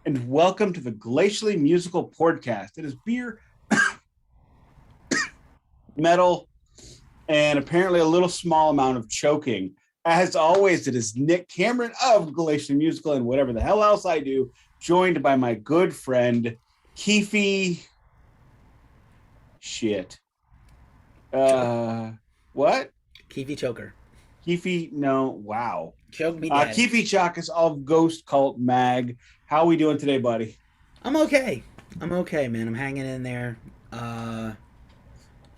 and welcome to the Glacially Musical Podcast. It is beer, metal, and apparently a little small amount of choking. As always, it is Nick Cameron of Glacially Musical and whatever the hell else I do, joined by my good friend Keefy. Shit. What? Keefy Choker. Keefy? No. Wow. Choke me daddy. Keefy Chakas of Ghost Cult Mag. How are we doing today, buddy? I'm okay. I'm okay, man. I'm hanging in there.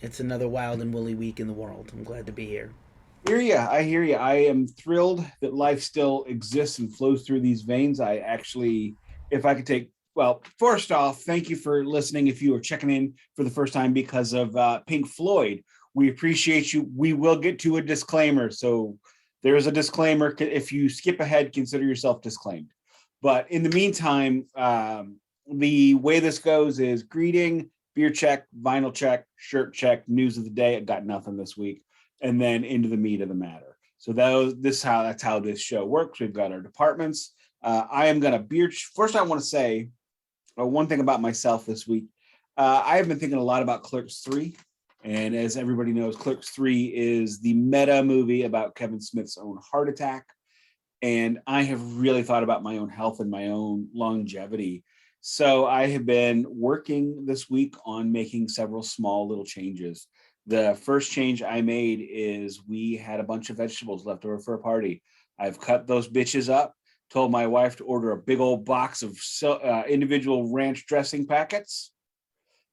It's another wild and woolly week in the world. I'm glad to be here. I hear you. I am thrilled that life still exists and flows through these veins. I actually, if I could take, well, first off, thank you for listening. If you are checking in for the first time because of Pink Floyd, we appreciate you. We will get to a disclaimer. So there's a disclaimer. If you skip ahead, consider yourself disclaimed. But in the meantime, the way this goes is greeting, beer check, vinyl check, shirt check, news of the day. I got nothing this week. And then into the meat of the matter. So that's how this show works. We've got our departments. I am going to first, I want to say one thing about myself this week. I have been thinking a lot about Clerks III. And as everybody knows, Clerks III is the meta movie about Kevin Smith's own heart attack. And I have really thought about my own health and my own longevity. So I have been working this week on making several small little changes. The first change I made is we had a bunch of vegetables left over for a party. I've cut those bitches up, told my wife to order a big old box of individual ranch dressing packets.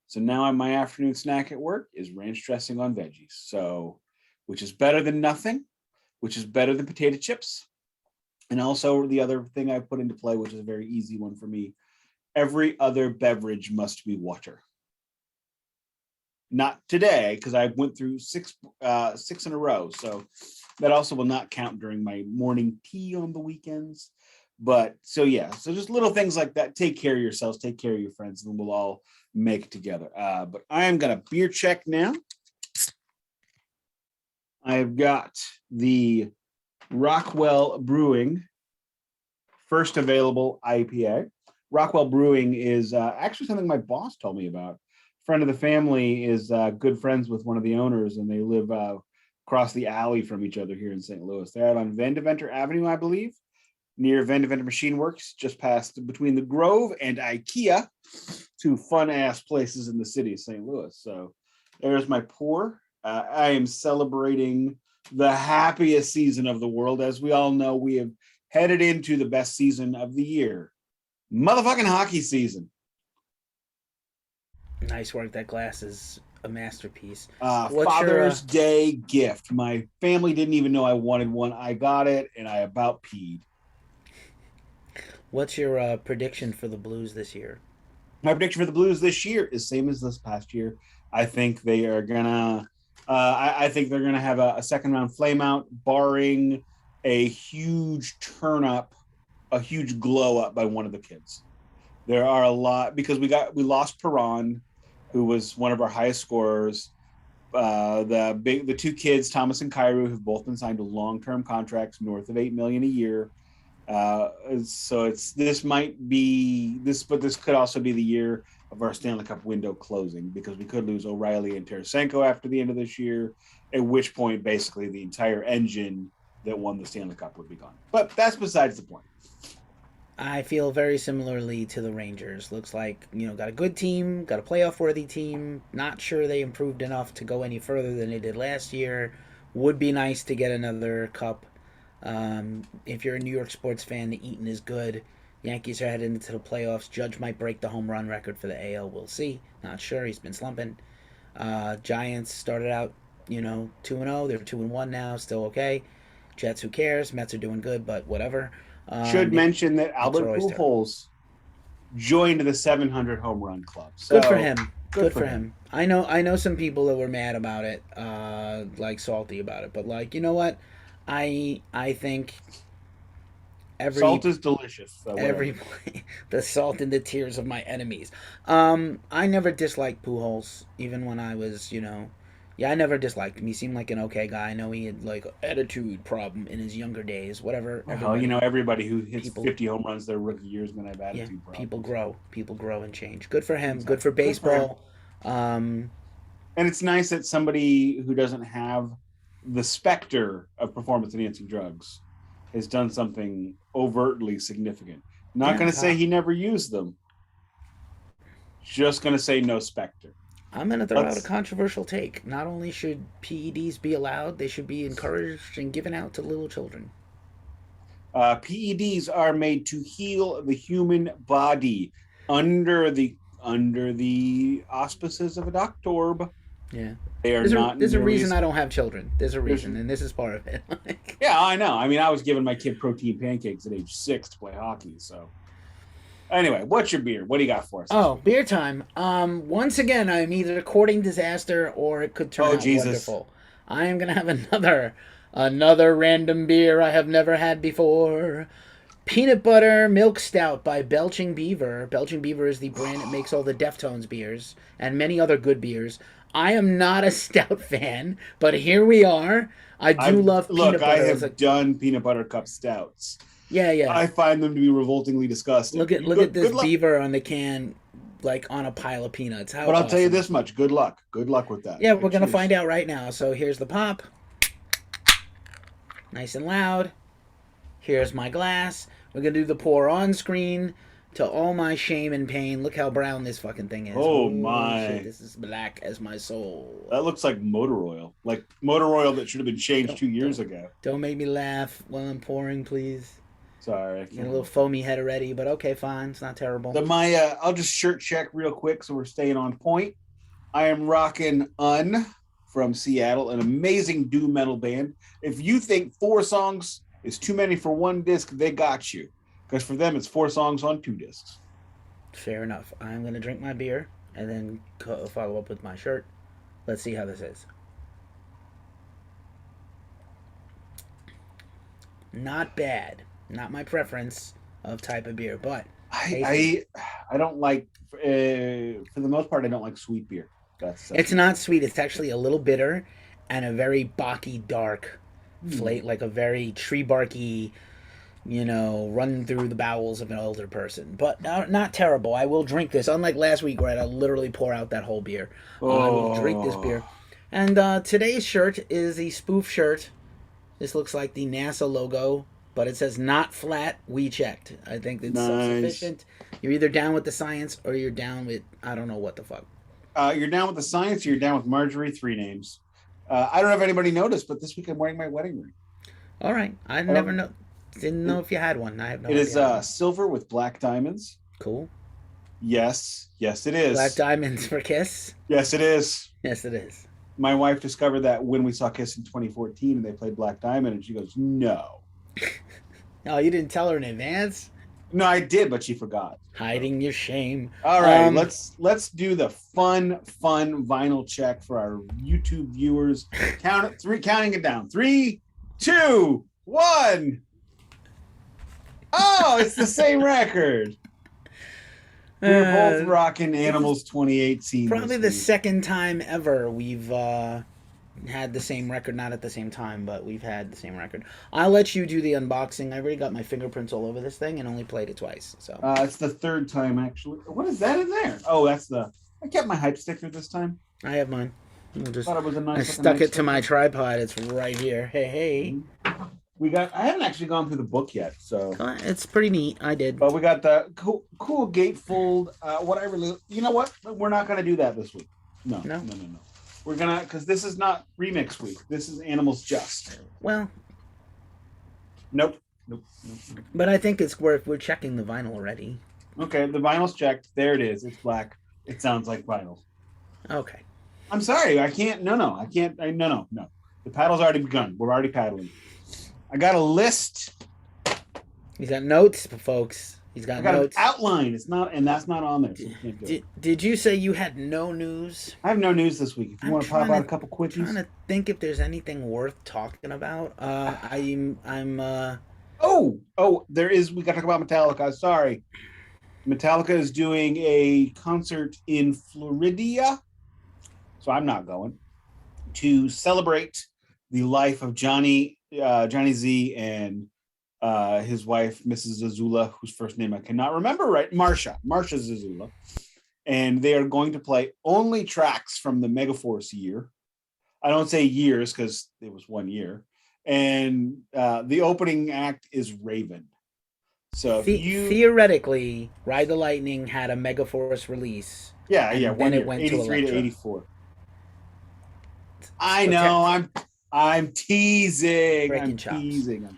So now my afternoon snack at work is ranch dressing on veggies. So, which is better than nothing, which is better than potato chips. And also the other thing I put into play, which is a very easy one for me, every other beverage must be water. Not today, because I went through six in a row. So that also will not count during my morning tea on the weekends. But so just little things like that. Take care of yourselves, take care of your friends, and we'll all make it together. But I am going to beer check now. I've got the Rockwell Brewing first available IPA. Rockwell Brewing is actually something my boss told me about. Friend of the family is good friends with one of the owners, and they live across the alley from each other here in St. Louis. They're out on Vendeventer Avenue, I believe, near Vendeventer Machine Works, just past between the Grove and IKEA, two fun-ass places in the city of St. Louis. So there's my pour. I am celebrating the happiest season of the world. As we all know, we have headed into the best season of the year. Motherfucking hockey season. Nice work. That glass is a masterpiece. Father's Day gift. My family didn't even know I wanted one. I got it, and I about peed. What's your prediction for the Blues this year? My prediction for the Blues this year is same as this past year. I think they are gonna. I think they're gonna have a second round flameout, barring a huge turn up, a huge glow up by one of the kids. There are a lot because we lost Perron, who was one of our highest scorers. The two kids, Thomas and Kyrou, have both been signed to long-term contracts north of $8 million a year. So this could also be the year of our Stanley Cup window closing, because we could lose O'Reilly and Tarasenko after the end of this year, at which point basically the entire engine that won the Stanley Cup would be gone. But that's besides the point. I feel very similarly to the Rangers. Looks like, got a good team, got a playoff-worthy team. Not sure they improved enough to go any further than they did last year. Would be nice to get another cup. If you're a New York sports fan, the Eaton is good. Yankees are headed into the playoffs. Judge might break the home run record for the AL. We'll see. Not sure. He's been slumping. Giants started out, 2-0. They're 2-1 now. Still okay. Jets, who cares? Mets are doing good, but whatever. Should mention that Albert Pujols joined the 700 home run club. So good for him. Good for him. I know some people that were mad about it, like salty about it, but you know what? I think salt is delicious. So the salt in the tears of my enemies. I never disliked Pujols, even when I was Yeah, I never disliked him. He seemed like an okay guy. I know he had like an attitude problem in his younger days. Whatever. Well, you know, everybody who hits People, 50 home runs their rookie year is going to have yeah, attitude people problems. grow. People grow and change. Good for him. Good Exactly. for Good for him. baseball. Um, And it's nice that somebody who doesn't have the specter of performance enhancing drugs has done something overtly significant. Not yeah, going to say he never used them, just going to say no specter. I'm going to throw out a Let's controversial take. Not only should PEDs be allowed, they should be encouraged and given out to little children. PEDs are made to heal the human body under the auspices of a doctor. Yeah. They are not There's a nearly reason as I don't have children. There's a there's reason, and this is part of it. yeah, I know. I mean, I was giving my kid protein pancakes at age 6 to play hockey. So anyway, what's your beer? What do you got for us? Oh, beer time. Once again, I'm either courting disaster or it could turn out Jesus. wonderful. I am gonna have another random beer I have never had before. Peanut Butter Milk Stout by Belching Beaver. Belching Beaver is the brand that makes all the Deftones beers and many other good beers. I am not a stout fan, but here we are. I do love peanut butter. I have done peanut butter cup stouts. Yeah, yeah. I find them to be revoltingly disgusting. Look at this beaver on the can, like on a pile of peanuts. But I'll tell you this much: good luck. Good luck with that. Yeah, we're gonna find out right now. So here's the pop. Nice and loud. Here's my glass. We're gonna do the pour on screen. To all my shame and pain, look how brown this fucking thing is. Oh my! Shit, this is black as my soul. That looks like motor oil that should have been changed 2 years ago. Don't make me laugh while I'm pouring, please. Sorry, I Get a little foamy head already, but okay, fine. It's not terrible. I'll just shirt check real quick so we're staying on point. I am rocking from Seattle, an amazing doom metal band. If you think 4 songs is too many for one disc, they got you. Because for them, it's 4 songs on 2 discs. Fair enough. I'm going to drink my beer and then follow up with my shirt. Let's see how this is. Not bad. Not my preference of type of beer, but I don't like, for the most part, I don't like sweet beer. It's not sweet. It's actually a little bitter and a very bocky, dark flavor, like a very tree barky, run through the bowels of an older person. But not terrible. I will drink this. Unlike last week where I'd literally pour out that whole beer. I will drink this beer. And today's shirt is the spoof shirt. This looks like the NASA logo, but it says not flat, we checked. I think that's self-sufficient. You're either down with the science or you're down with, I don't know what the fuck. You're down with the science or you're down with Marjorie, 3 names. I don't know if anybody noticed, but this week I'm wearing my wedding ring. All right. I never know. Didn't know if you had one. I have no idea. It is silver with black diamonds. Cool. Yes, it is. Black diamonds for Kiss? Yes, it is. Yes, it is. My wife discovered that when we saw Kiss in 2014 and they played Black Diamond, and she goes, no. Oh, you didn't tell her in advance? No, I did, but she forgot. Hiding your shame. All right, let's do the fun vinyl check for our YouTube viewers. Counting it down. 3, 2, 1. Oh, it's the same record. We're both rocking Animals 2018. Probably the second time ever we've had the same record. Not at the same time, but we've had the same record. I'll let you do the unboxing. I already got my fingerprints all over this thing and only played it twice. So it's the 3rd time, actually. What is that in there? Oh, I kept my hype sticker this time. I have mine. Thought it was a nice. I stuck it to my tripod. It's right here. Hey. I haven't actually gone through the book yet, so it's pretty neat. I did. But we got the cool gatefold. You know what? We're not going to do that this week. No. We're gonna, because this is not remix week. This is Animals Just. Well. Nope. But I think it's we're checking the vinyl already. Okay, the vinyl's checked. There it is. It's black. It sounds like vinyl. Okay. I'm sorry. I can't. No. I can't. No. The paddle's already begun. We're already paddling. I got a list. He's got notes, folks. He's got notes. An outline. It's not, and that's not on there. So did you say you had no news? I have no news this week. If you want to pop out a couple quickies. I'm trying to think if there's anything worth talking about. I'm. Oh, there is. We got to talk about Metallica. Sorry. Metallica is doing a concert in Florida, so I'm not going. to celebrate the life of Johnny Z and his wife, Mrs. Zazula, whose first name I cannot remember right, Marsha Zazula. And they are going to play only tracks from the Megaforce year. I don't say years because it was 1 year. And the opening act is Raven. So if you theoretically, Ride the Lightning had a Megaforce release. yeah, and then 1 it year, went to 83 to Elektra. 84. I So know, I'm teasing. breaking chops. I'm teasing.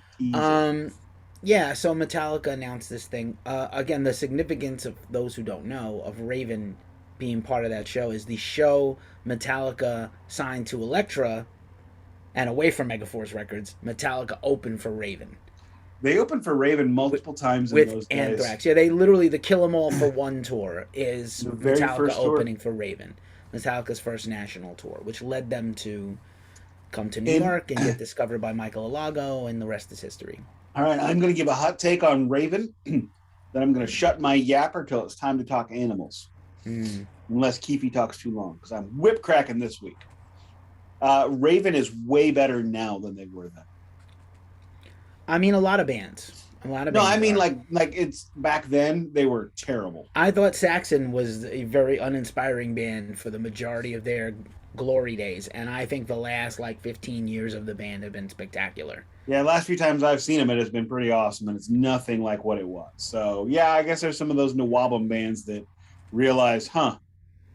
Yeah, so Metallica announced this thing. Again, the significance of those who don't know of Raven being part of that show is the show Metallica signed to Elektra and away from Megaforce Records. Metallica opened for Raven. They opened for Raven multiple times in with those days. Anthrax. Yeah, they literally the Kill 'Em All for One tour is The very Metallica first tour. opening for Raven. Metallica's first national tour, which led them to come to New York and get discovered by Michael Alago, and the rest is history. All right, I'm going to give a hot take on Raven. Then I'm going to shut my yapper till it's time to talk animals. Unless Keefy talks too long, because I'm whip cracking this week. Raven is way better now than they were then. I mean, a lot of bands. No, I mean like it's back then they were terrible. I thought Saxon was a very uninspiring band for the majority of their glory days, and I think the last 15 years of the band have been spectacular. Yeah, last few times I've seen them, it has been pretty awesome, and it's nothing like what it was. So yeah, I guess there's some of those Nawabum bands that realize,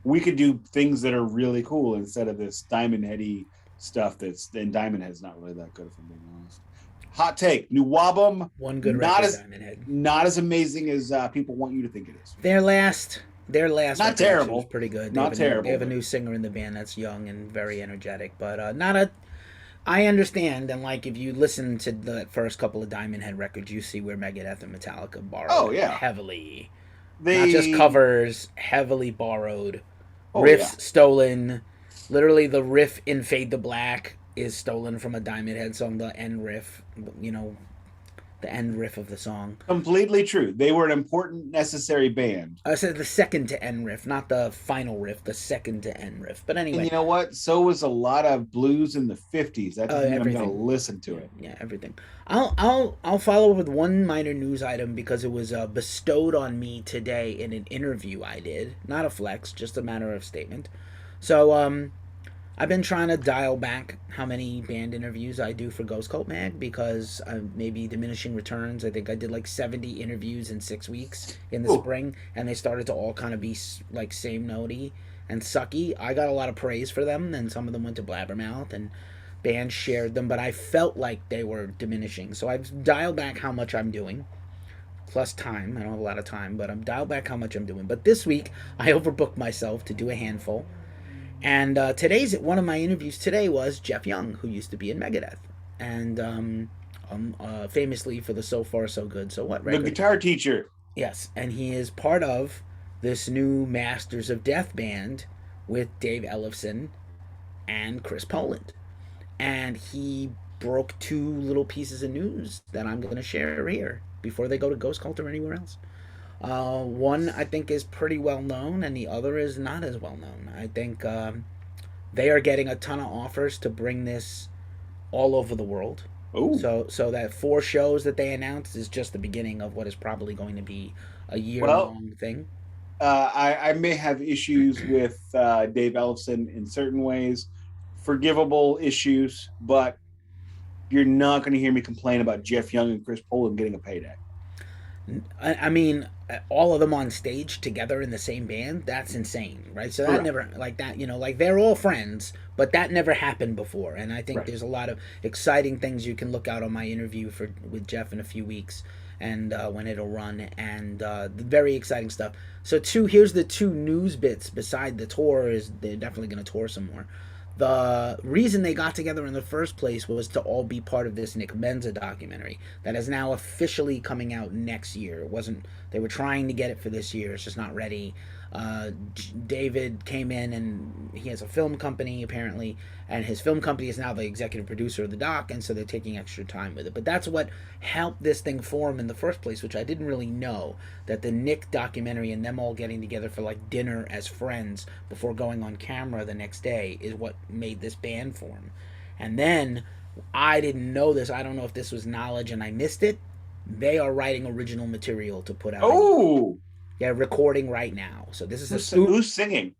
we could do things that are really cool instead of this Diamond Heady stuff and Diamond Head's not really that good, if I'm being honest. Hot take: New Wabum, one good record, Diamond Head, not as amazing as people want you to think it is. Their last not terrible, was pretty good. Not terrible. They have a new singer in the band that's young and very energetic, but not a. I understand, and if you listen to the first couple of Diamond Head records, you see where Megadeth and Metallica borrowed heavily. Not just covers, heavily borrowed. Riffs stolen. Literally, the riff in Fade to Black is stolen from a Diamond Head song, the end riff, the end riff of the song. Completely true. They were an important, necessary band. I said the second to end riff, not the final riff, the second to end riff. But anyway. And you know what? So was a lot of blues in the 50s. That doesn't mean I'm going to listen to it. Yeah, everything. I'll follow up with one minor news item because it was bestowed on me today in an interview I did. Not a flex, just a matter of statement. So, I've been trying to dial back how many band interviews I do for Ghost Cult Mag because maybe diminishing returns. I think I did 70 interviews in 6 weeks in the spring, and they started to all kind of be same notey and sucky. I got a lot of praise for them, and some of them went to Blabbermouth, and bands shared them, but I felt like they were diminishing. So I've dialed back how much I'm doing, plus time. I don't have a lot of time, but I'm dialed back how much I'm doing. But this week, I overbooked myself to do a handful. And one of my interviews today was Jeff Young, who used to be in Megadeth, and famously for the So Far So Good So What record. The guitar teacher. Yes, and he is part of this new Masters of Death band with Dave Ellefson and Chris Poland. And he broke 2 little pieces of news that I'm going to share here before they go to Ghost Cult or anywhere else. One I think is pretty well known, and the other is not as well known. I think they are getting a ton of offers to bring this all over the world. Ooh. So that 4 shows that they announced is just the beginning of what is probably going to be a year-long thing. I may have issues with Dave Ellefson in certain ways, forgivable issues, but you're not going to hear me complain about Jeff Young and Chris Poland getting a payday. I mean, all of them on stage together in the same band, that's insane, right? So that never, they're all friends, but that never happened before. And I think there's a lot of exciting things you can look out on my interview with Jeff in a few weeks, and when it'll run, and very exciting stuff. So here's the 2 news bits beside the tour is they're definitely going to tour some more. The reason they got together in the first place was to all be part of this Nick Menza documentary that is now officially coming out next year. They were trying to get it for this year. It's just not ready. David came in and he has a film company apparently, and his film company is now the executive producer of the doc, and so they're taking extra time with it. But that's what helped this thing form in the first place, which I didn't really know, that the Nick documentary and them all getting together for like dinner as friends before going on camera the next day is what made this band form. And then I didn't know this. I don't know if this was knowledge and I missed it. They are writing original material to put out. Oh, They're recording right now. So this is a who's singing?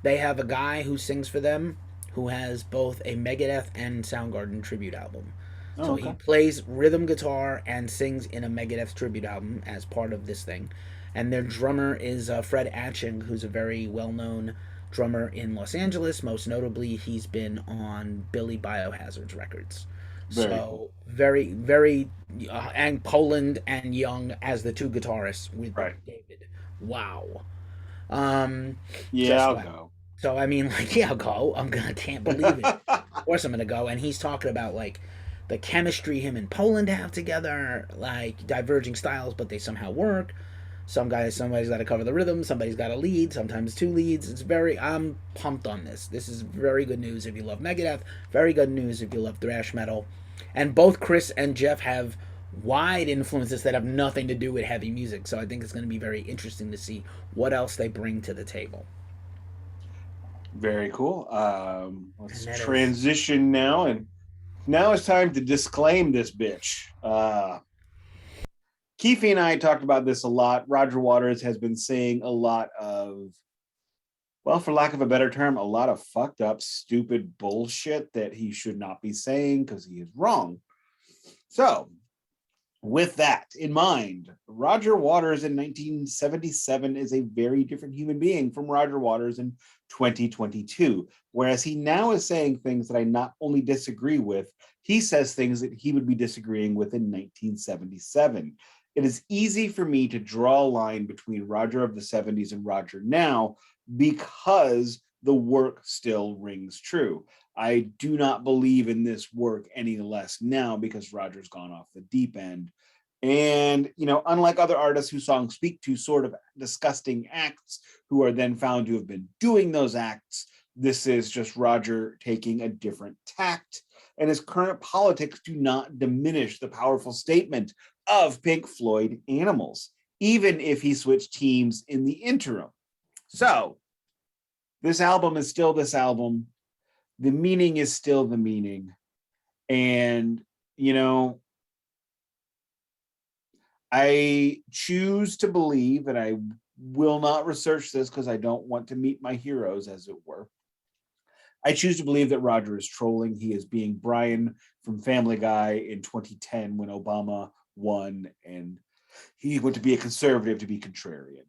they have a guy who sings for them who has both a Megadeth and Soundgarden tribute album. Oh, So he okay. plays rhythm guitar and sings in a Megadeth tribute album as part of this thing. And their drummer is Fred Atching, who's a very well known drummer in Los Angeles. Most notably, he's been on Billy Biohazard's records. Very So cool. very, and Poland and Young as the two guitarists with Right. David. Wow. Um, Yeah, just I'll wow. go. So I mean, like, yeah, I'll go. Can't believe it. Of course, I'm gonna go. And he's talking about like the chemistry him and Poland have together, like diverging styles, but they somehow work. Somebody's got to cover the rhythm. Somebody's got to lead. Sometimes two leads. I'm pumped on this. This is very good news if you love Megadeth. Very good news if you love thrash metal. And both Chris and Jeff have wide influences that have nothing to do with heavy music. So I think it's going to be very interesting to see what else they bring to the table. Very cool. And Let's that is transition now, and now it's time to disclaim this bitch. Keefy and I talked about this a lot. Roger Waters has been saying a lot of, well, for lack of a better term, a lot of fucked up, stupid bullshit that he should not be saying because he is wrong. So, with that in mind, Roger Waters in 1977 is a very different human being from Roger Waters in 2022. Whereas he now is saying things that I not only disagree with, he says things that he would be disagreeing with in 1977. It is easy for me to draw a line between Roger of the 70s and Roger now because the work still rings true. I do not believe in this work any less now because Roger's gone off the deep end. And, unlike other artists whose songs speak to sort of disgusting acts who are then found to have been doing those acts, this is just Roger taking a different tact. And his current politics do not diminish the powerful statement of Pink Floyd Animals, even if he switched teams in the interim. So, this album is still this album. The meaning is still the meaning. And, I choose to believe, and I will not research this because I don't want to meet my heroes, as it were. I choose to believe that Roger is trolling. He is being Brian from Family Guy in 2010 when Obama won, and he went to be a conservative to be contrarian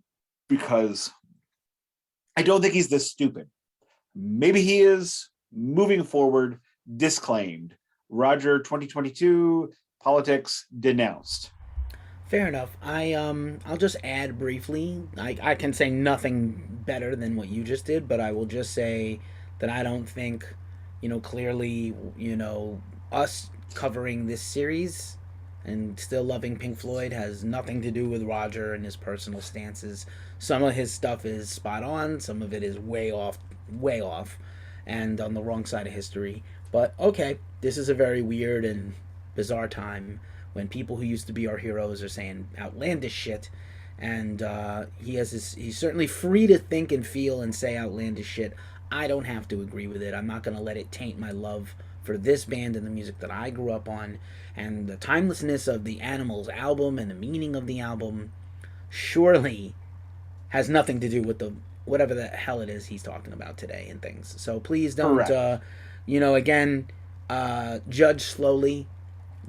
because I don't think he's this stupid. Maybe he is. Moving forward, disclaimed. Roger 2022 politics denounced. fair enough. I'll just add briefly. I can say nothing better than what you just did, but I will just say that I don't think, clearly, us covering this series and still loving Pink Floyd has nothing to do with Roger and his personal stances. Some of his stuff is spot on, some of it is way off, and on the wrong side of history. But okay, this is a very weird and bizarre time when people who used to be our heroes are saying outlandish shit. And he's certainly free to think and feel and say outlandish shit. I don't have to agree with it. I'm not going to let it taint my love for this band and the music that I grew up on. And the timelessness of the Animals album and the meaning of the album surely has nothing to do with the whatever the hell it is he's talking about today and things. So please don't, Correct. again, judge slowly,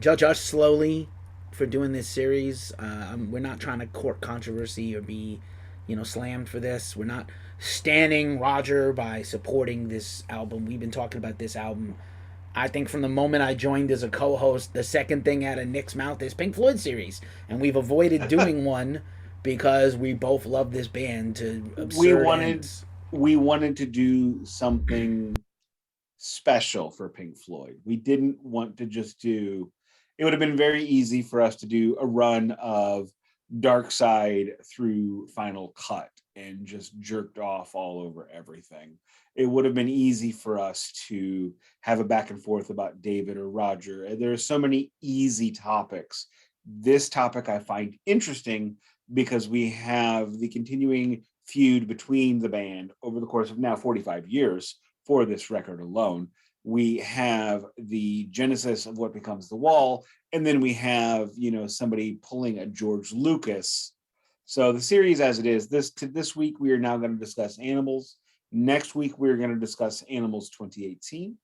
judge us slowly for doing this series. We're not trying to court controversy or be, slammed for this. We're not standing Roger by supporting this album. We've been talking about this album. I think from the moment I joined as a co-host, the second thing out of Nick's mouth is Pink Floyd series, and we've avoided doing one because we both love this band to we absurd wanted ends. we wanted to do something special for Pink Floyd. We didn't want to just do, it would have been very easy for us to do a run of Dark Side through Final Cut. and just jerked off all over everything. It would have been easy for us to have a back and forth about David or Roger. There are so many easy topics. This topic I find interesting because we have the continuing feud between the band over the course of now 45 years for this record alone. We have the genesis of what becomes the Wall, and then we have, somebody pulling a George Lucas. So the series as it is, this week we are now going to discuss Animals. Next week we're going to discuss Animals 2018.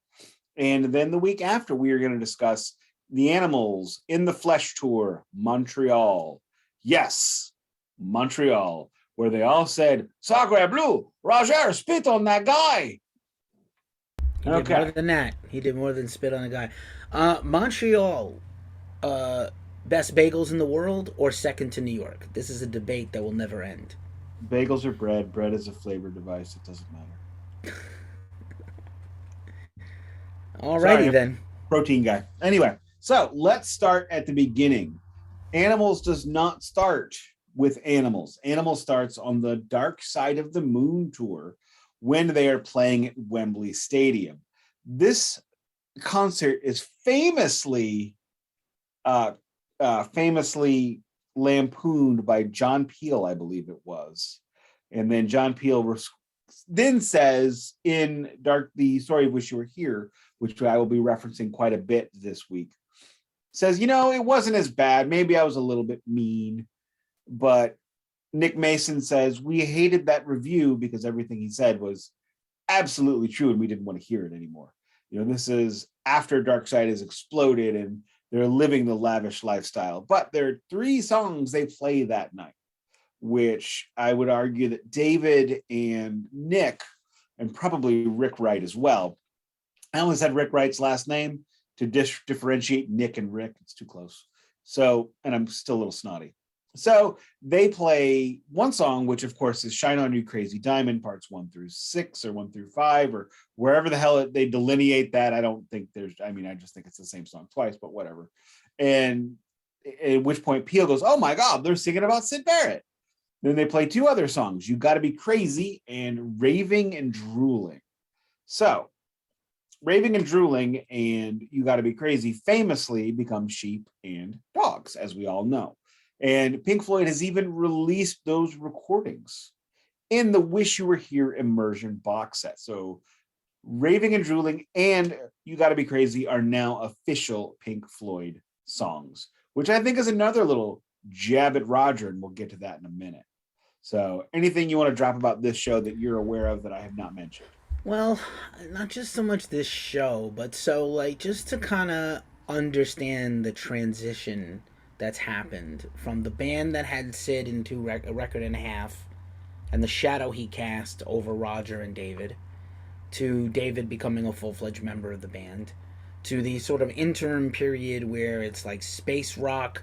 And then the week after we are going to discuss the Animals in the Flesh Tour, Montreal. Yes, Montreal, where they all said, Sacre Bleu, Roger, spit on that guy. He did more than that. He did more than spit on a guy. Montreal, best bagels in the world or second to New York? This is a debate that will never end. Bagels are bread. Bread is a flavor device. It doesn't matter. Alrighty then. Protein guy. Anyway, so let's start at the beginning. Animals does not start with Animals. Animals starts on the Dark Side of the Moon tour when they are playing at Wembley Stadium. This concert is famously lampooned by John Peel, I believe it was. And then John Peel then says in The Story of Wish You Were Here, which I will be referencing quite a bit this week, says, it wasn't as bad. Maybe I was a little bit mean, but Nick Mason says, we hated that review because everything he said was absolutely true and we didn't want to hear it anymore. This is after Dark Side has exploded and they're living the lavish lifestyle. But there are 3 songs they play that night, which I would argue that David and Nick, and probably Rick Wright as well. I only said Rick Wright's last name to differentiate Nick and Rick. It's too close. So, and I'm still a little snotty. So they play one song, which of course is Shine On You Crazy Diamond, parts 1 through 6 or 1 through 5, or wherever the hell they delineate that. I just think it's the same song twice, but whatever. And at which point Peel goes, oh my God, they're singing about Syd Barrett. Then they play 2 other songs, You Gotta Be Crazy and Raving and Drooling. So Raving and Drooling and You Gotta Be Crazy famously become Sheep and Dogs, as we all know. And Pink Floyd has even released those recordings in the Wish You Were Here immersion box set. So Raving and Drooling and You Gotta Be Crazy are now official Pink Floyd songs, which I think is another little jab at Roger, and we'll get to that in a minute. So anything you want to drop about this show that you're aware of that I have not mentioned? Well, not just so much this show, but just to kind of understand the transition that's happened from the band that had Sid into a record and a half and the shadow he cast over Roger and David, to David becoming a full-fledged member of the band, to the sort of interim period where it's like space rock,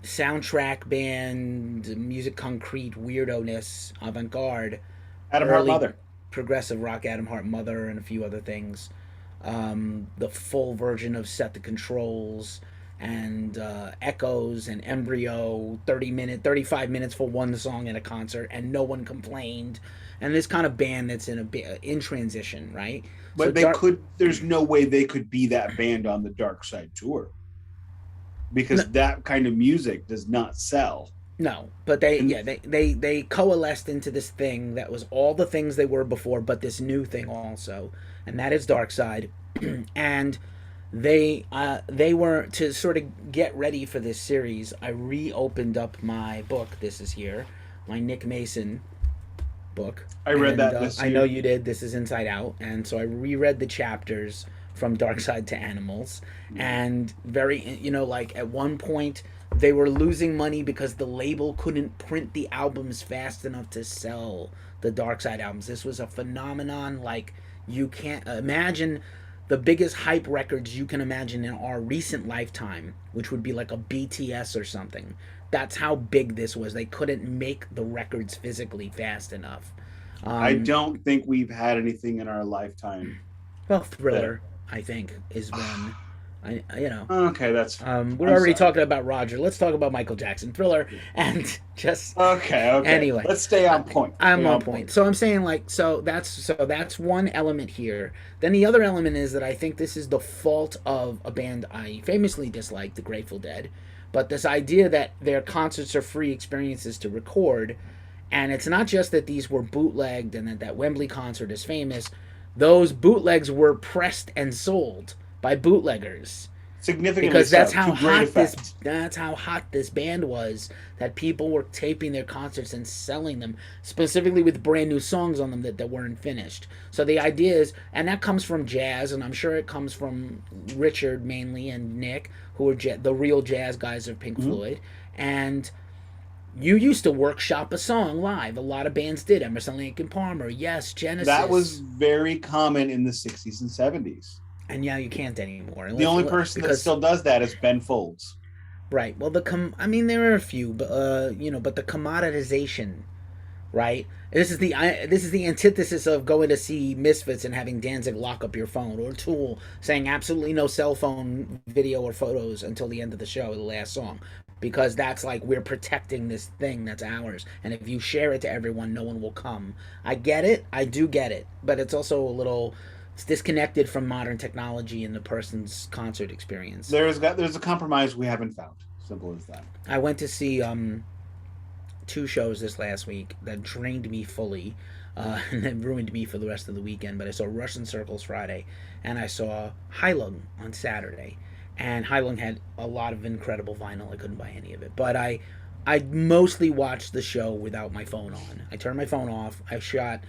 soundtrack band, music concrete, weirdo-ness, avant-garde, Adam Hart Mother, progressive rock, Adam Hart Mother, and a few other things. The full version of Set the Controls, and Echoes and Embryo, 35 minutes for one song in a concert, and no one complained. And this kind of band that's in transition, right? But there's no way they could be that band on the Dark Side tour, because that kind of music does not sell. No, but they coalesced into this thing that was all the things they were before, but this new thing also, and that is Dark Side. And they were, to sort of get ready for this series, I reopened up my book. This is here, my Nick Mason book. I read that this year. I know you did. This is Inside Out, and so I reread the chapters from Dark Side to Animals, and at one point they were losing money because the label couldn't print the albums fast enough to sell the Dark Side albums. This was a phenomenon like you can't imagine. The biggest hype records you can imagine in our recent lifetime, which would be like a BTS or something. That's how big this was. They couldn't make the records physically fast enough. I don't think we've had anything in our lifetime. Well, Thriller, I think, is one. You know, Okay, that's we're I'm already sorry. talking about Roger. Let's talk about Michael Jackson Thriller, and just Okay. anyway. Let's stay I, on point. I'm Stay on on point. point. So I'm saying like that's one element here. Then the other element is that I think this is the fault of a band I famously dislike, the Grateful Dead. But this idea that their concerts are free experiences to record, and it's not just that these were bootlegged and that Wembley concert is famous. Those bootlegs were pressed and sold by bootleggers Significantly because so, to great effect. that's how hot this band was, that people were taping their concerts and selling them specifically with brand new songs on them that weren't finished. So the idea is, and that comes from jazz, and I'm sure it comes from Richard mainly and Nick, who are the real jazz guys of Pink Mhm. Floyd. And you used to workshop a song live. A lot of bands did. Emerson, Lake and Palmer, yes, That was Genesis. very common in the 60s and 70s. And now you can't anymore The unless only person that because still does that is Ben Folds. right. Well, I mean, there are a few, but but the commoditization, right? This is the antithesis of going to see Misfits and having Danzig lock up your phone, or Tool saying absolutely no cell phone video or photos until the end of the show, the last song, because that's like we're protecting this thing that's ours, and if you share it to everyone, no one will come. I get it, I do get it, but it's also a little. It's disconnected from modern technology and the person's concert experience. There's a compromise we haven't found. Simple as that. I went to see two shows this last week that drained me fully and then ruined me for the rest of the weekend. But I saw Russian Circles Friday and I saw Heilung on Saturday. And Heilung had a lot of incredible vinyl. I couldn't buy any of it. But I mostly watched the show without my phone on. I turned my phone off. I shot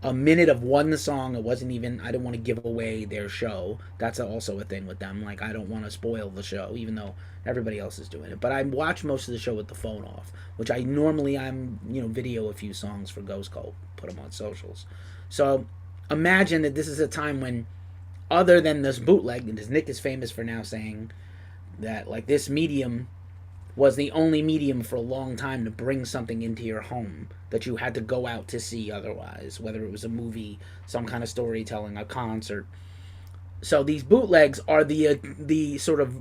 a minute of one song. It wasn't even, I didn't want to give away their show. That's also a thing with them. Like, I don't want to spoil the show, even though everybody else is doing it. But I watch most of the show with the phone off, which I normally, video a few songs for Ghost Cult, put them on socials. So imagine that this is a time when, other than this bootleg, because Nick is famous for now saying that, like, this medium was the only medium for a long time to bring something into your home that you had to go out to see otherwise, whether it was a movie, some kind of storytelling, a concert. So these bootlegs are the sort of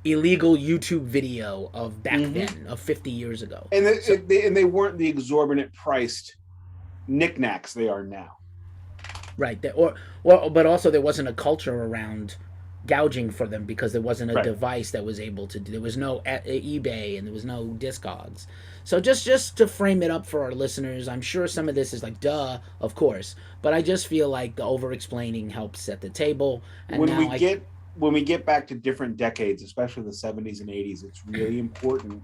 illegal YouTube video of back Mm-hmm. then, of 50 years ago. And So they weren't the exorbitant priced knickknacks they are now. right, or but also there wasn't a culture around gouging for them because there wasn't a Right. device that was able to do. There was no eBay and there was no Discogs. So just to frame it up for our listeners, I'm sure some of this is like duh, of course, but I just feel like the over explaining helps set the table. And When now we I get when we get back to different decades, especially the 70s and 80s, it's really important,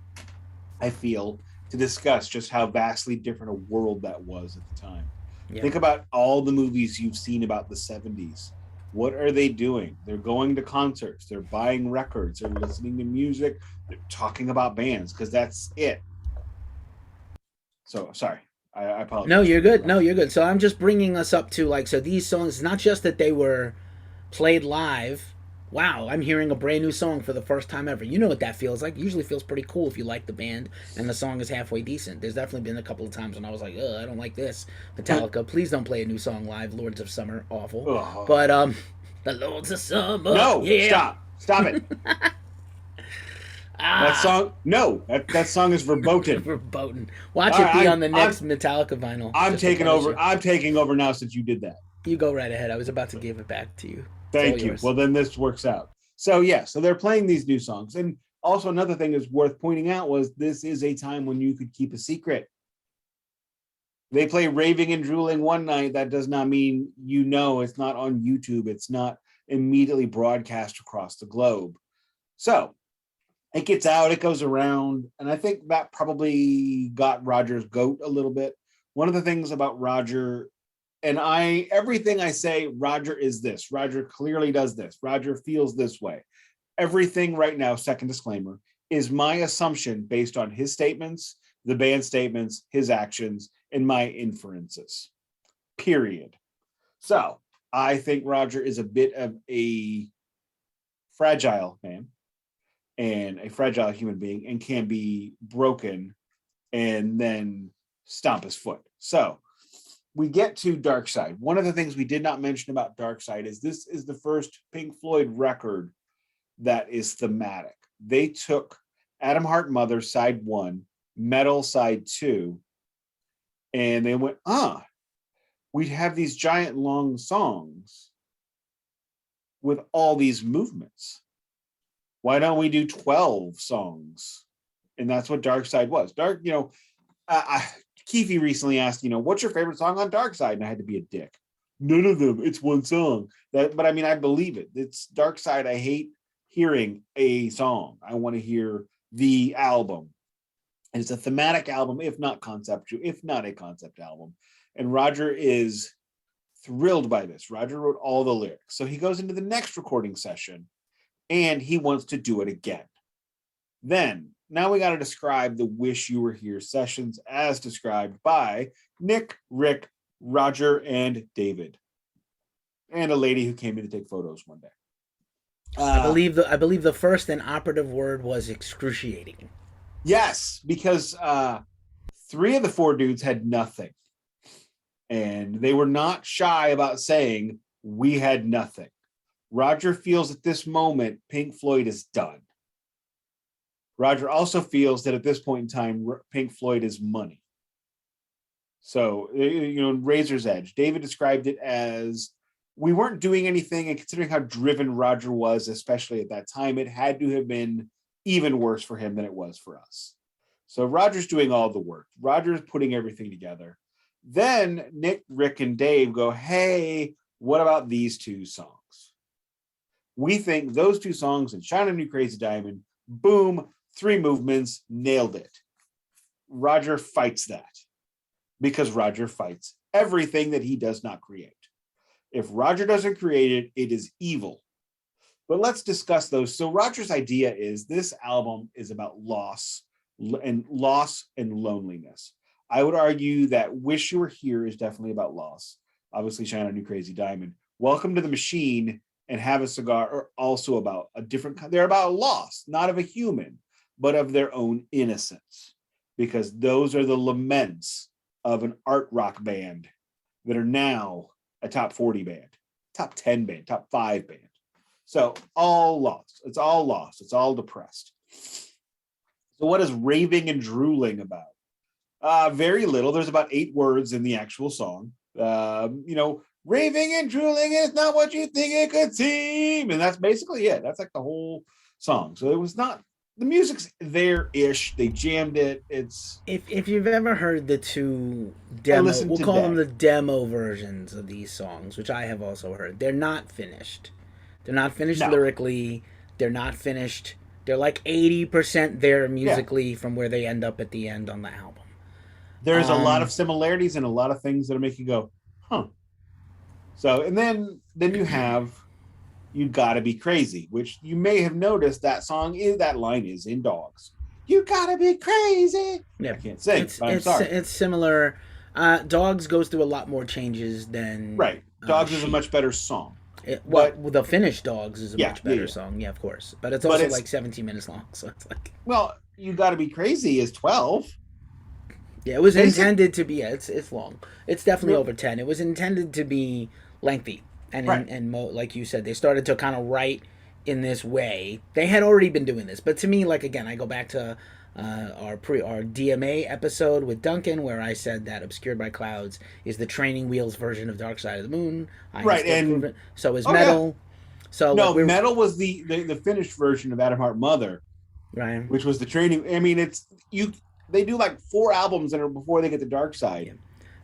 I feel, to discuss just how vastly different a world that was at the time. yeah. Think about all the movies you've seen about the 70s. What are they doing? They're going to concerts, they're buying records, they're listening to music, they're talking about bands, because that's it. So sorry, I No, apologize for you're good. No, interrupting. you're good. So I'm just bringing us up to like, so these songs, not just that they were played live. Wow, I'm hearing a brand new song for the first time ever. You know what that feels like. It usually feels pretty cool if you like the band and the song is halfway decent. There's definitely been a couple of times when I was like, ugh, I don't like this. Metallica, please don't play a new song live. Lords of Summer, awful. Oh, But the Lords of Summer, no, yeah. stop it. That Ah, song, no, that song is verboten. verboten. Watch All it be right, on the next Metallica vinyl. I'm Just to taking punish over. you. I'm taking over now since you did that. You go right ahead. I was about to give it back to you. It's all Thank you. yours. Well, then this works out. So yeah, so they're playing these new songs, and also another thing is worth pointing out was this is a time when you could keep a secret. They play Raving and Drooling one night. That does not mean it's not on YouTube. It's not immediately broadcast across the globe. So it gets out, it goes around, and I think that probably got Roger's goat a little bit. One of the things about Roger, and everything I say, Roger is this. Roger clearly does this. Roger feels this way. Everything right now, second disclaimer, is my assumption based on his statements, the band statements, his actions, and my inferences. Period. So I think Roger is a bit of a fragile man and a fragile human being and can be broken and then stomp his foot. So we get to Dark Side. One of the things we did not mention about Dark Side is this is the first Pink Floyd record that is thematic. They took Atom Heart Mother side 1, Metal side 2, and they went, we'd have these giant long songs with all these movements. Why don't we do 12 songs? And that's what Dark Side was. Keefy recently asked, what's your favorite song on Dark Side? And I had to be a dick. None of them. It's one song. But I mean, I believe it. It's Dark Side. I hate hearing a song. I want to hear the album. And it's a thematic album, if not conceptual, if not a concept album. And Roger is thrilled by this. Roger wrote all the lyrics. So he goes into the next recording session and he wants to do it again. Then, now we got to describe the Wish You Were Here sessions as described by Nick, Rick, Roger, and David. And a lady who came in to take photos one day. I believe the first and operative word was excruciating. Yes, because 3 of the 4 dudes had nothing. And they were not shy about saying, we had nothing. Roger feels at this moment, Pink Floyd is done. Roger also feels that at this point in time, Pink Floyd is money. So, Razor's Edge. David described it as, we weren't doing anything, and considering how driven Roger was, especially at that time, it had to have been even worse for him than it was for us. So Roger's doing all the work. Roger's putting everything together. Then Nick, Rick, and Dave go, hey, what about these 2 songs? We think those 2 songs and Shine on You Crazy Diamond, boom, 3 movements, nailed it. Roger fights that because Roger fights everything that he does not create. If Roger doesn't create it, it is evil. But let's discuss those. So Roger's idea is this album is about loss and loneliness. I would argue that Wish You Were Here is definitely about loss. Obviously, Shine on You Crazy Diamond. Welcome to the Machine and Have a Cigar are also about a different kind. They're about loss, not of a human, but of their own innocence. Because those are the laments of an art rock band that are now a top 40 band, top 10 band, top 5 band. So all lost. It's all lost. It's all depressed. So what is Raving and Drooling about? Very little. There's about 8 words in the actual song. Raving and drooling is not what you think it could seem. And that's basically it. That's like the whole song. So it was not, the music's there-ish. They jammed it. It's... If you've ever heard the 2 demo, we'll call them the demo versions of these songs, which I have also heard. They're not finished. They're not finished lyrically. They're not finished. They're like 80% there musically from where they end up at the end on the album. There's a lot of similarities and a lot of things that make you go, huh. So, and then you have You Gotta Be Crazy, which you may have noticed that line is in Dogs. You gotta be crazy. Yeah, I can't sing, but I'm sorry. It's similar. Dogs goes through a lot more changes than... Right. Dogs is a much better song. The finished Dogs is a much better song. Yeah, of course. But it's also like 17 minutes long, so it's like... Well, You Gotta Be Crazy is 12. Yeah, it was intended to be... it's long. It's definitely over 10. It was intended to be lengthy. And like you said, they started to kind of write in this way. They had already been doing this. But to me, like, again, I go back to our DMA episode with Duncan, where I said that Obscured by Clouds is the Training Wheels version of Dark Side of the Moon. And so is Metal. Yeah. So no, Metal was the finished version of Atom Heart Mother, right? Which was the Training. I mean, they do like 4 albums before they get to Dark Side,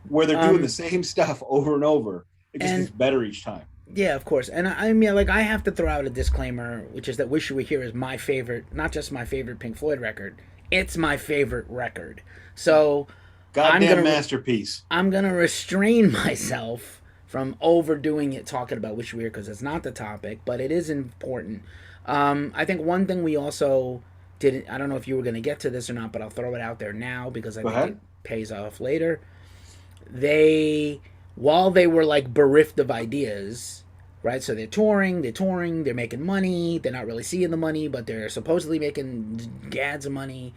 where they're doing the same stuff over and over. It just gets better each time. Yeah, of course. And I mean, like, I have to throw out a disclaimer, which is that Wish You Were Here is my favorite, not just my favorite Pink Floyd record, it's my favorite record. So, goddamn masterpiece. I'm going to restrain myself from overdoing it talking about Wish You Were Here, because it's not the topic, but it is important. I think one thing we also didn't, I don't know if you were going to get to this or not, but I'll throw it out there now because I think it pays off later. While they were like bereft of ideas, right? So they're touring, they're making money, they're not really seeing the money, but they're supposedly making gads of money.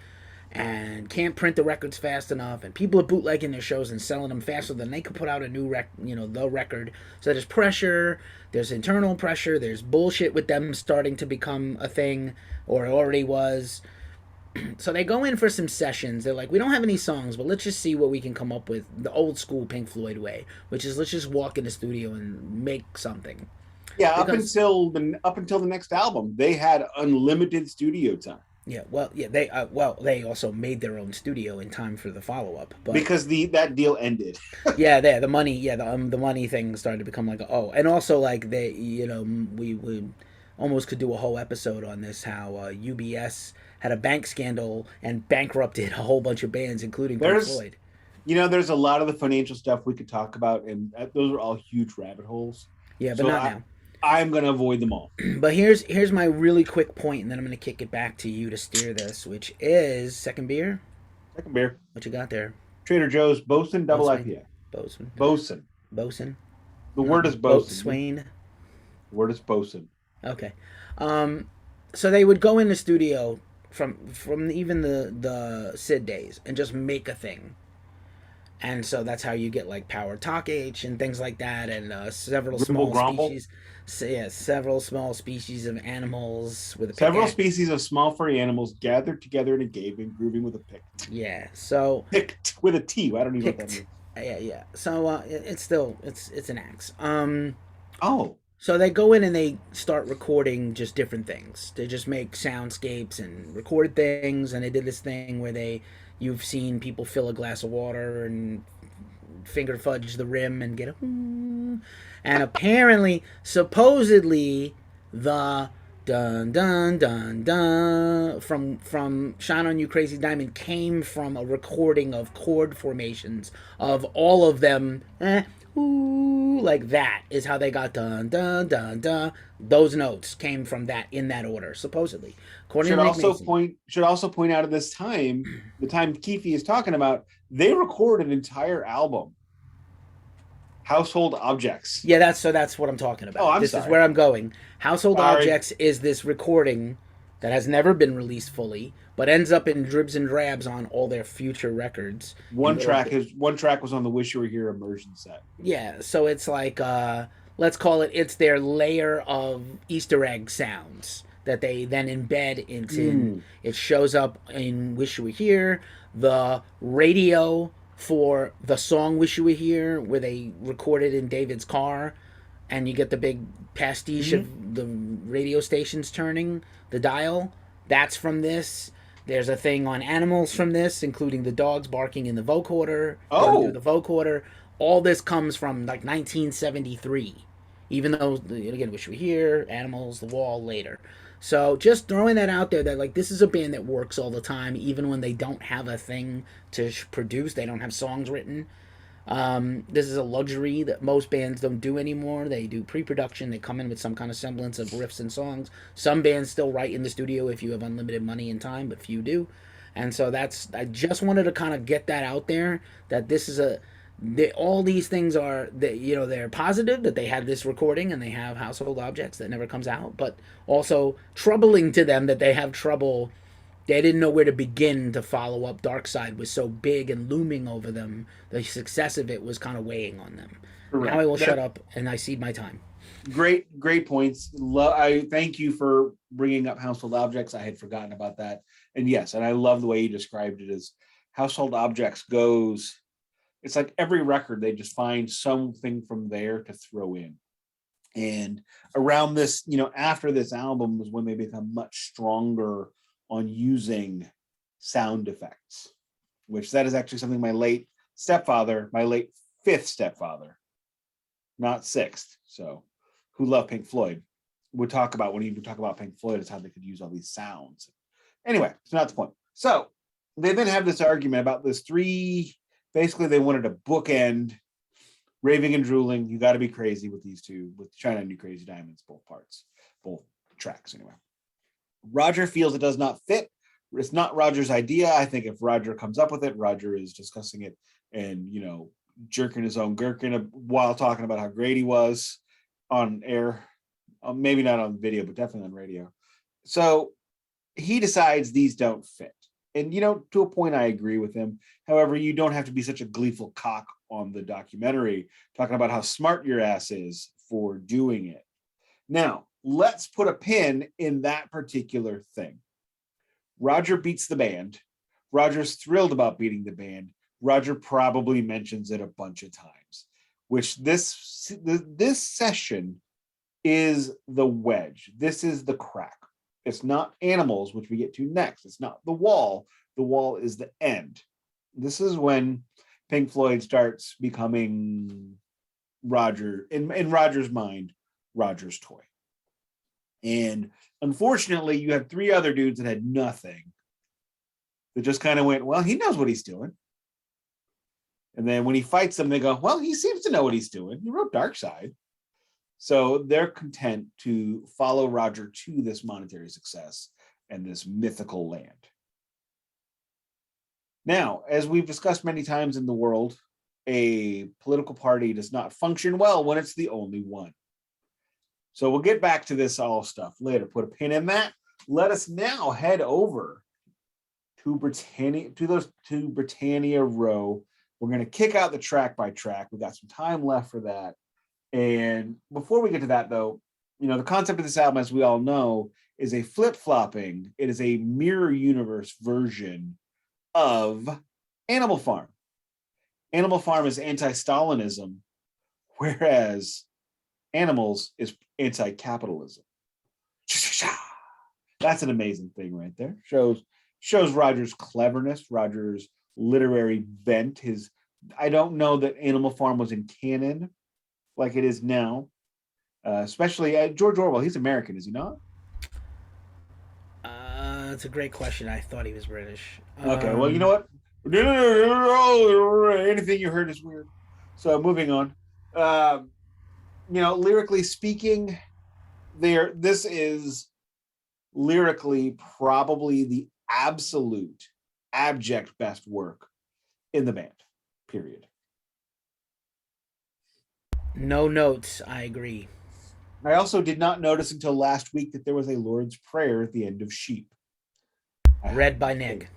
and can't print the records fast enough, and people are bootlegging their shows and selling them faster than they could put out a new the record. So there's pressure, there's internal pressure, there's bullshit with them starting to become a thing, or it already was. So they go in for some sessions. They're like, we don't have any songs, but let's just see what we can come up with the old school Pink Floyd way, which is let's just walk in the studio and make something. Yeah, Because up until the next album, they had unlimited studio time. they also made their own studio in time for the follow up, but Because that deal ended. the money, the money thing started to become like, oh, and also like they, we would almost could do a whole episode on this, how UBS had a bank scandal and bankrupted a whole bunch of bands, including Pink Floyd. There's a lot of the financial stuff we could talk about, and those are all huge rabbit holes. Yeah, but not now. I'm going to avoid them all. But here's my really quick point, and then I'm going to kick it back to you to steer this, which is second beer. Second beer. What you got there? Trader Joe's Bosun Double IPA. Bosun. The word is Bosun. Swain. The word is Bosun. Okay. So they would go in the studio from even the Sid days and just make a thing. And so that's how you get like Power Talk H and things like that, and several small species. So, yeah, several small species of animals with several species of small furry animals gathered together in a cave and grooving with a pick. Yeah, so picked with a T. I don't even know what that means. Yeah. So it's still it's an axe. Oh. So they go in and they start recording just different things. They just make soundscapes and record things, and they did this thing where you've seen people fill a glass of water and finger fudge the rim and get a and apparently supposedly the dun dun dun dun from Shine On You Crazy Diamond came from a recording of chord formations of all of them like that is how they got dun dun dun dun. Those notes came from that in that order, supposedly. Should also point out at this time, the time Keefy is talking about, they record an entire album. Household Objects. Yeah, that's what I'm talking about. This is where I'm going. Household Objects is this recording that has never been released fully, but ends up in dribs and drabs on all their future records. One track was on the Wish You Were Here immersion set. Yeah, so it's like let's call it's their layer of Easter egg sounds that they then embed into. It shows up in Wish You Were Here, the radio for the song Wish You Were Here, where they recorded in David's car, and you get the big pastiche of the radio stations turning the dial. That's from this. There's a thing on animals from this, including the dogs barking in the vocoder. The vocoder. All this comes from like 1973, even though, again, Wish You Were Here, Animals, The Wall later. So just throwing that out there, that like this is a band that works all the time, even when they don't have a thing to produce, they don't have songs written. This is a luxury that most bands don't do anymore. They do pre-production. They come in with some kind of semblance of riffs and songs. Some bands still write in the studio if you have unlimited money and time, but few do. And so I just wanted to kind of get that out there, that this is all these things are they're positive that they had this recording and they have Household Objects that never comes out, but also troubling to them that they have trouble. They didn't know where to begin to follow up. Dark Side was so big and looming over them. The success of it was kind of weighing on them. Correct. Now I will shut up and I cede my time. Great points. I thank you for bringing up Household Objects. I had forgotten about that. And yes, and I love the way you described it as Household Objects goes. It's like every record, they just find something from there to throw in. And around this, after this album was when they become much stronger on using sound effects, which that is actually something my late fifth stepfather, not sixth, so who loved Pink Floyd, would talk about when he would talk about Pink Floyd, is how they could use all these sounds. Anyway, it's not the point. So they then have this argument about this basically they wanted to bookend Raving and Drooling, You Got to Be Crazy with these two, with Shine On You Crazy Diamonds, both tracks anyway. Roger feels it does not fit. It's not Roger's idea. I think if Roger comes up with it, Roger is discussing it and, jerking his own gherkin while talking about how great he was on air. Maybe not on video, but definitely on radio. So he decides these don't fit. And to a point, I agree with him. However, you don't have to be such a gleeful cock on the documentary talking about how smart your ass is for doing it. Now, let's put a pin in that particular thing. Roger beats the band. Roger's thrilled about beating the band. Roger probably mentions it a bunch of times, which this session is the wedge. This is the crack. It's not animals, which we get to next. It's not the wall. The wall is the end. This is when Pink Floyd starts becoming Roger, in Roger's mind, Roger's toy. And unfortunately, you have three other dudes that had nothing that just kind of went, well, he knows what he's doing. And then when he fights them, they go, well, he seems to know what he's doing. He wrote Dark Side. So they're content to follow Roger to this monetary success and this mythical land. Now, as we've discussed many times in the world, a political party does not function well when it's the only one. So we'll get back to this all stuff later. Put a pin in that. Let us now head over to Britannia Row. We're going to kick out the track by track. We got some time left for that. And before we get to that, though, the concept of this album, as we all know, is a flip-flopping. It is a mirror universe version of Animal Farm. Animal Farm is anti-Stalinism, whereas Animals is anti-capitalism. That's an amazing thing right there. Shows Roger's cleverness, Roger's literary bent. I don't know that Animal Farm was in canon like it is now, especially George Orwell. He's American, is he not? That's a great question. I thought he was British. Okay, well, you know what? Anything you heard is weird. So moving on. Lyrically speaking, this is lyrically probably the absolute abject best work in the band, period. No notes. I agree. I also did not notice until last week that there was a Lord's Prayer at the end of Sheep. Read by Nick.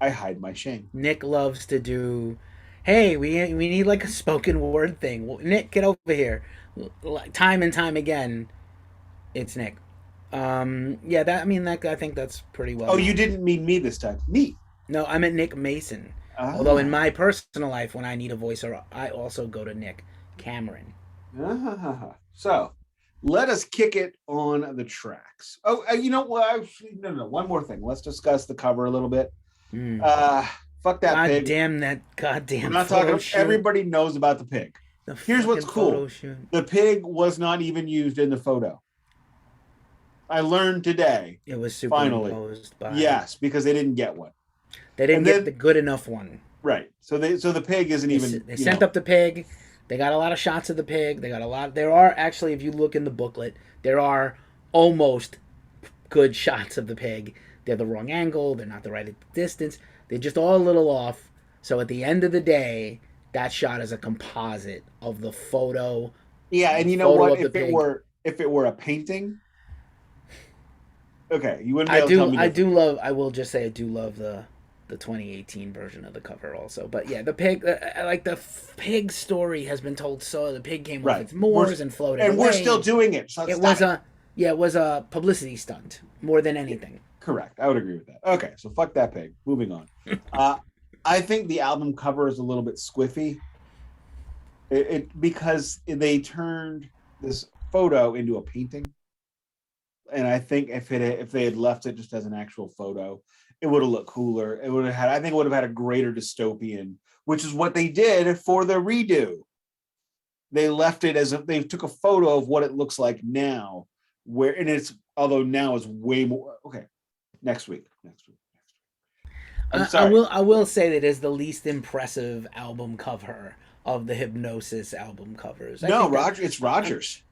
I hide my shame. Nick loves to do, hey, we need like a spoken word thing. Nick, get over here. Time and time again, it's Nick. I think that's pretty well. Oh, known. You didn't mean me this time. Me. No, I meant Nick Mason. Although in my personal life, when I need a voiceover, I also go to Nick Cameron. So let us kick it on the tracks. Oh, you know what? No. One more thing. Let's discuss the cover a little bit. Fuck that pig. Damn that goddamn. I'm not talking. Shoot. Everybody knows about the pig. Here's what's cool. The pig was not even used in the photo. I learned today. It was superimposed by. Yes, because they didn't get one. They didn't get the good enough one. Right. So the pig isn't even. They sent up the pig. They got a lot of shots of the pig. They got a lot. There are actually, if you look in the booklet, there are almost good shots of the pig. They're the wrong angle. They're not the right distance. They're just all a little off. So at the end of the day, that shot is a composite of the photo. Yeah, and you know what? If it were a painting, okay, you wouldn't be able to tell me. I will just say I do love the 2018 version of the cover also. But yeah, the pig, the pig story has been told. So the pig came off its moors and floated away. And we're still doing it. So it was a publicity stunt more than anything. Correct. I would agree with that. Okay, so fuck that pig. Moving on. I think the album cover is a little bit squiffy. Because they turned this photo into a painting. And I think if they had left it just as an actual photo, it would have looked cooler. It would have had a greater dystopian, which is what they did for the redo. They left it as if they took a photo of what it looks like now, although now is way more. Okay, next week. I'm sorry. I will say that it is the least impressive album cover of the Hypnosis album covers. It's Roger's.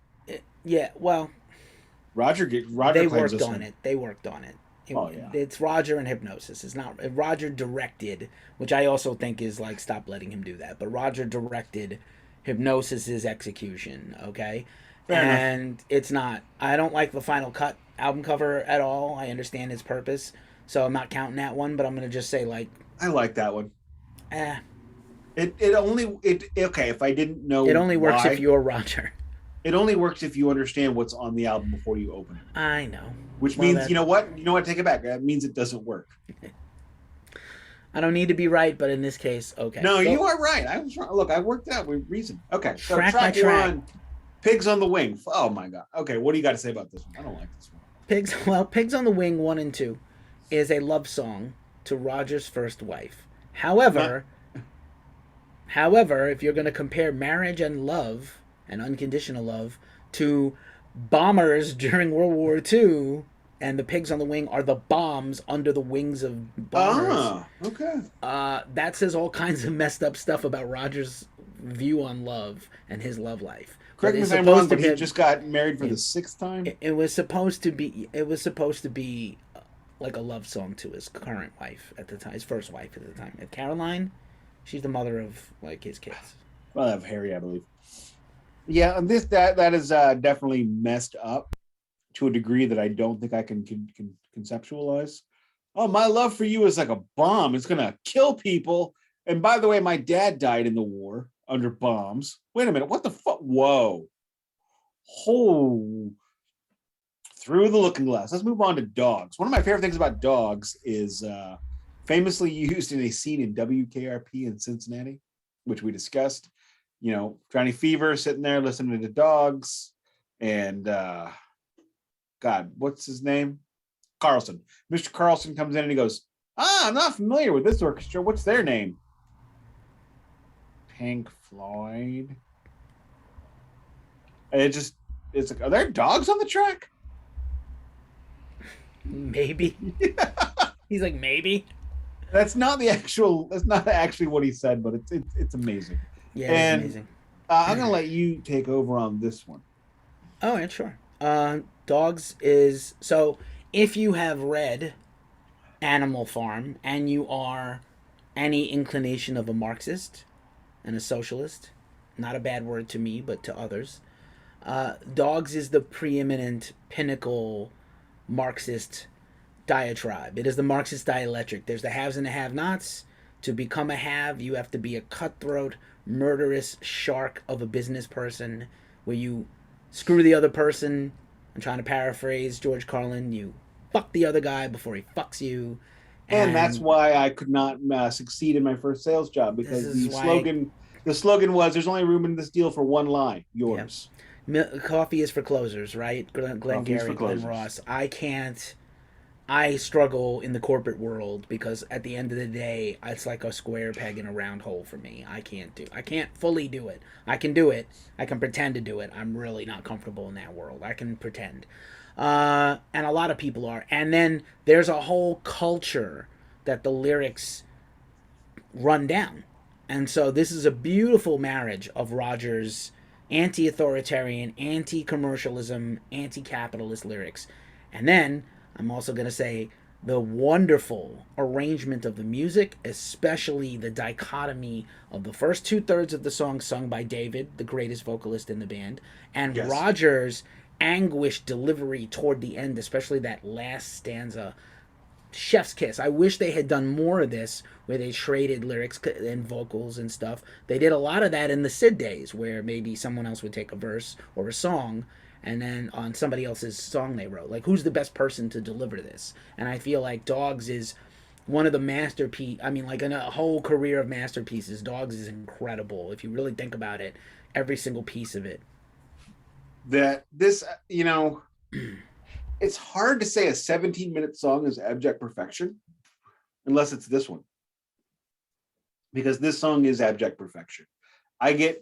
Roger. They worked on it. They worked on it. Yeah. It's Roger and Hypnosis. It's not Roger directed, which I also think is like stop letting him do that. But Roger directed Hypnosis's execution. Okay, Fair enough. It's not. I don't like the Final Cut album cover at all. I understand its purpose, so I'm not counting that one. But I'm gonna just say like, I like that one. eh, It only it okay. If I didn't it know only works if why, you're Roger. it only works if you understand what's on the album before you open it. I know. Which Well, means that you know what, take it back. That means it doesn't work. I don't need to be right, but in this case, okay. No, you Go are right. I was wrong. Look, I worked it out with reason. Okay, so track by track track. one, Pigs on the Wing. Oh my god. Okay, what do you got to say about this one? I don't like this one. Pigs. Well, Pigs on the Wing 1 and 2 is a love song to Roger's first wife. Not However, if you're going to compare marriage and love and unconditional love to bombers during World War II, and the pigs on the wing are the bombs under the wings of bombers, okay. that says all kinds of messed up stuff about Roger's view on love and his love life. But Correct me it's if I'm wrong, supposed to but he be. just got married for the It, sixth time. it was supposed to be. It was supposed to be like a love song to his current wife at the time, his first wife at the time, Caroline. She's the mother of like his kids. Well, I have Harry, I believe. Yeah, and this that is definitely messed up to a degree that I don't think I can conceptualize. Oh, my love for you is like a bomb. It's gonna kill people. And by the way, my dad died in the war under bombs. Wait a minute, what the fuck? Whoa. Oh, through the looking glass. Let's move on to dogs. One of my favorite things about dogs is famously used in a scene in WKRP in Cincinnati, which we discussed. You know, Johnny Fever sitting there listening to dogs, and God, what's his name? Carlson. Mr. Carlson comes in and he goes, I'm not familiar with this orchestra. What's their name? Pink Floyd. And it's like, are there dogs on the track? Maybe. He's like, maybe. That's not actually what he said, but it's amazing. Yeah, it is And amazing. I'm gonna let you take over on this one. Oh, yeah, sure. Dogs is so. If you have read Animal Farm and you are any inclination of a Marxist and a socialist, not a bad word to me, but to others, Dogs is the preeminent pinnacle Marxist diatribe. It is the Marxist dialectic. There's the haves and the have-nots. To become a have, you have to be a cutthroat, murderous shark of a business person, where you screw the other person. I'm trying to paraphrase George Carlin. You fuck the other guy before he fucks you, And that's and why I could not succeed in my first sales job, this because is why. the slogan was, "There's only room in this deal for one lie, Yeah, yours." coffee is for closers, right? Glenn Coffee's for Gary, Glenn closers. Ross. I can't. I struggle in the corporate world because at the end of the day, it's like a square peg in a round hole for me. I can't fully do it. I can do it. I can pretend to do it. I'm really not comfortable in that world. I can pretend. And a lot of people are. And then there's a whole culture that the lyrics run down. And so this is a beautiful marriage of Rogers' anti-authoritarian, anti-commercialism, anti-capitalist lyrics. And then I'm also going to say the wonderful arrangement of the music, especially the dichotomy of the first 2/3 of the song sung by David, the greatest vocalist in the band, and Yes. Rogers' anguished delivery toward the end, especially that last stanza. Chef's kiss. I wish they had done more of this where they traded lyrics and vocals and stuff. They did a lot of that in the Sid days where maybe someone else would take a verse or a song and then on somebody else's song they wrote. Like, who's the best person to deliver this? And I feel like Dogs is one of the masterpiece. I mean, like in a whole career of masterpieces, Dogs is incredible. If you really think about it, every single piece of it. That this, it's hard to say a 17-minute song is abject perfection unless it's this one, because this song is abject perfection.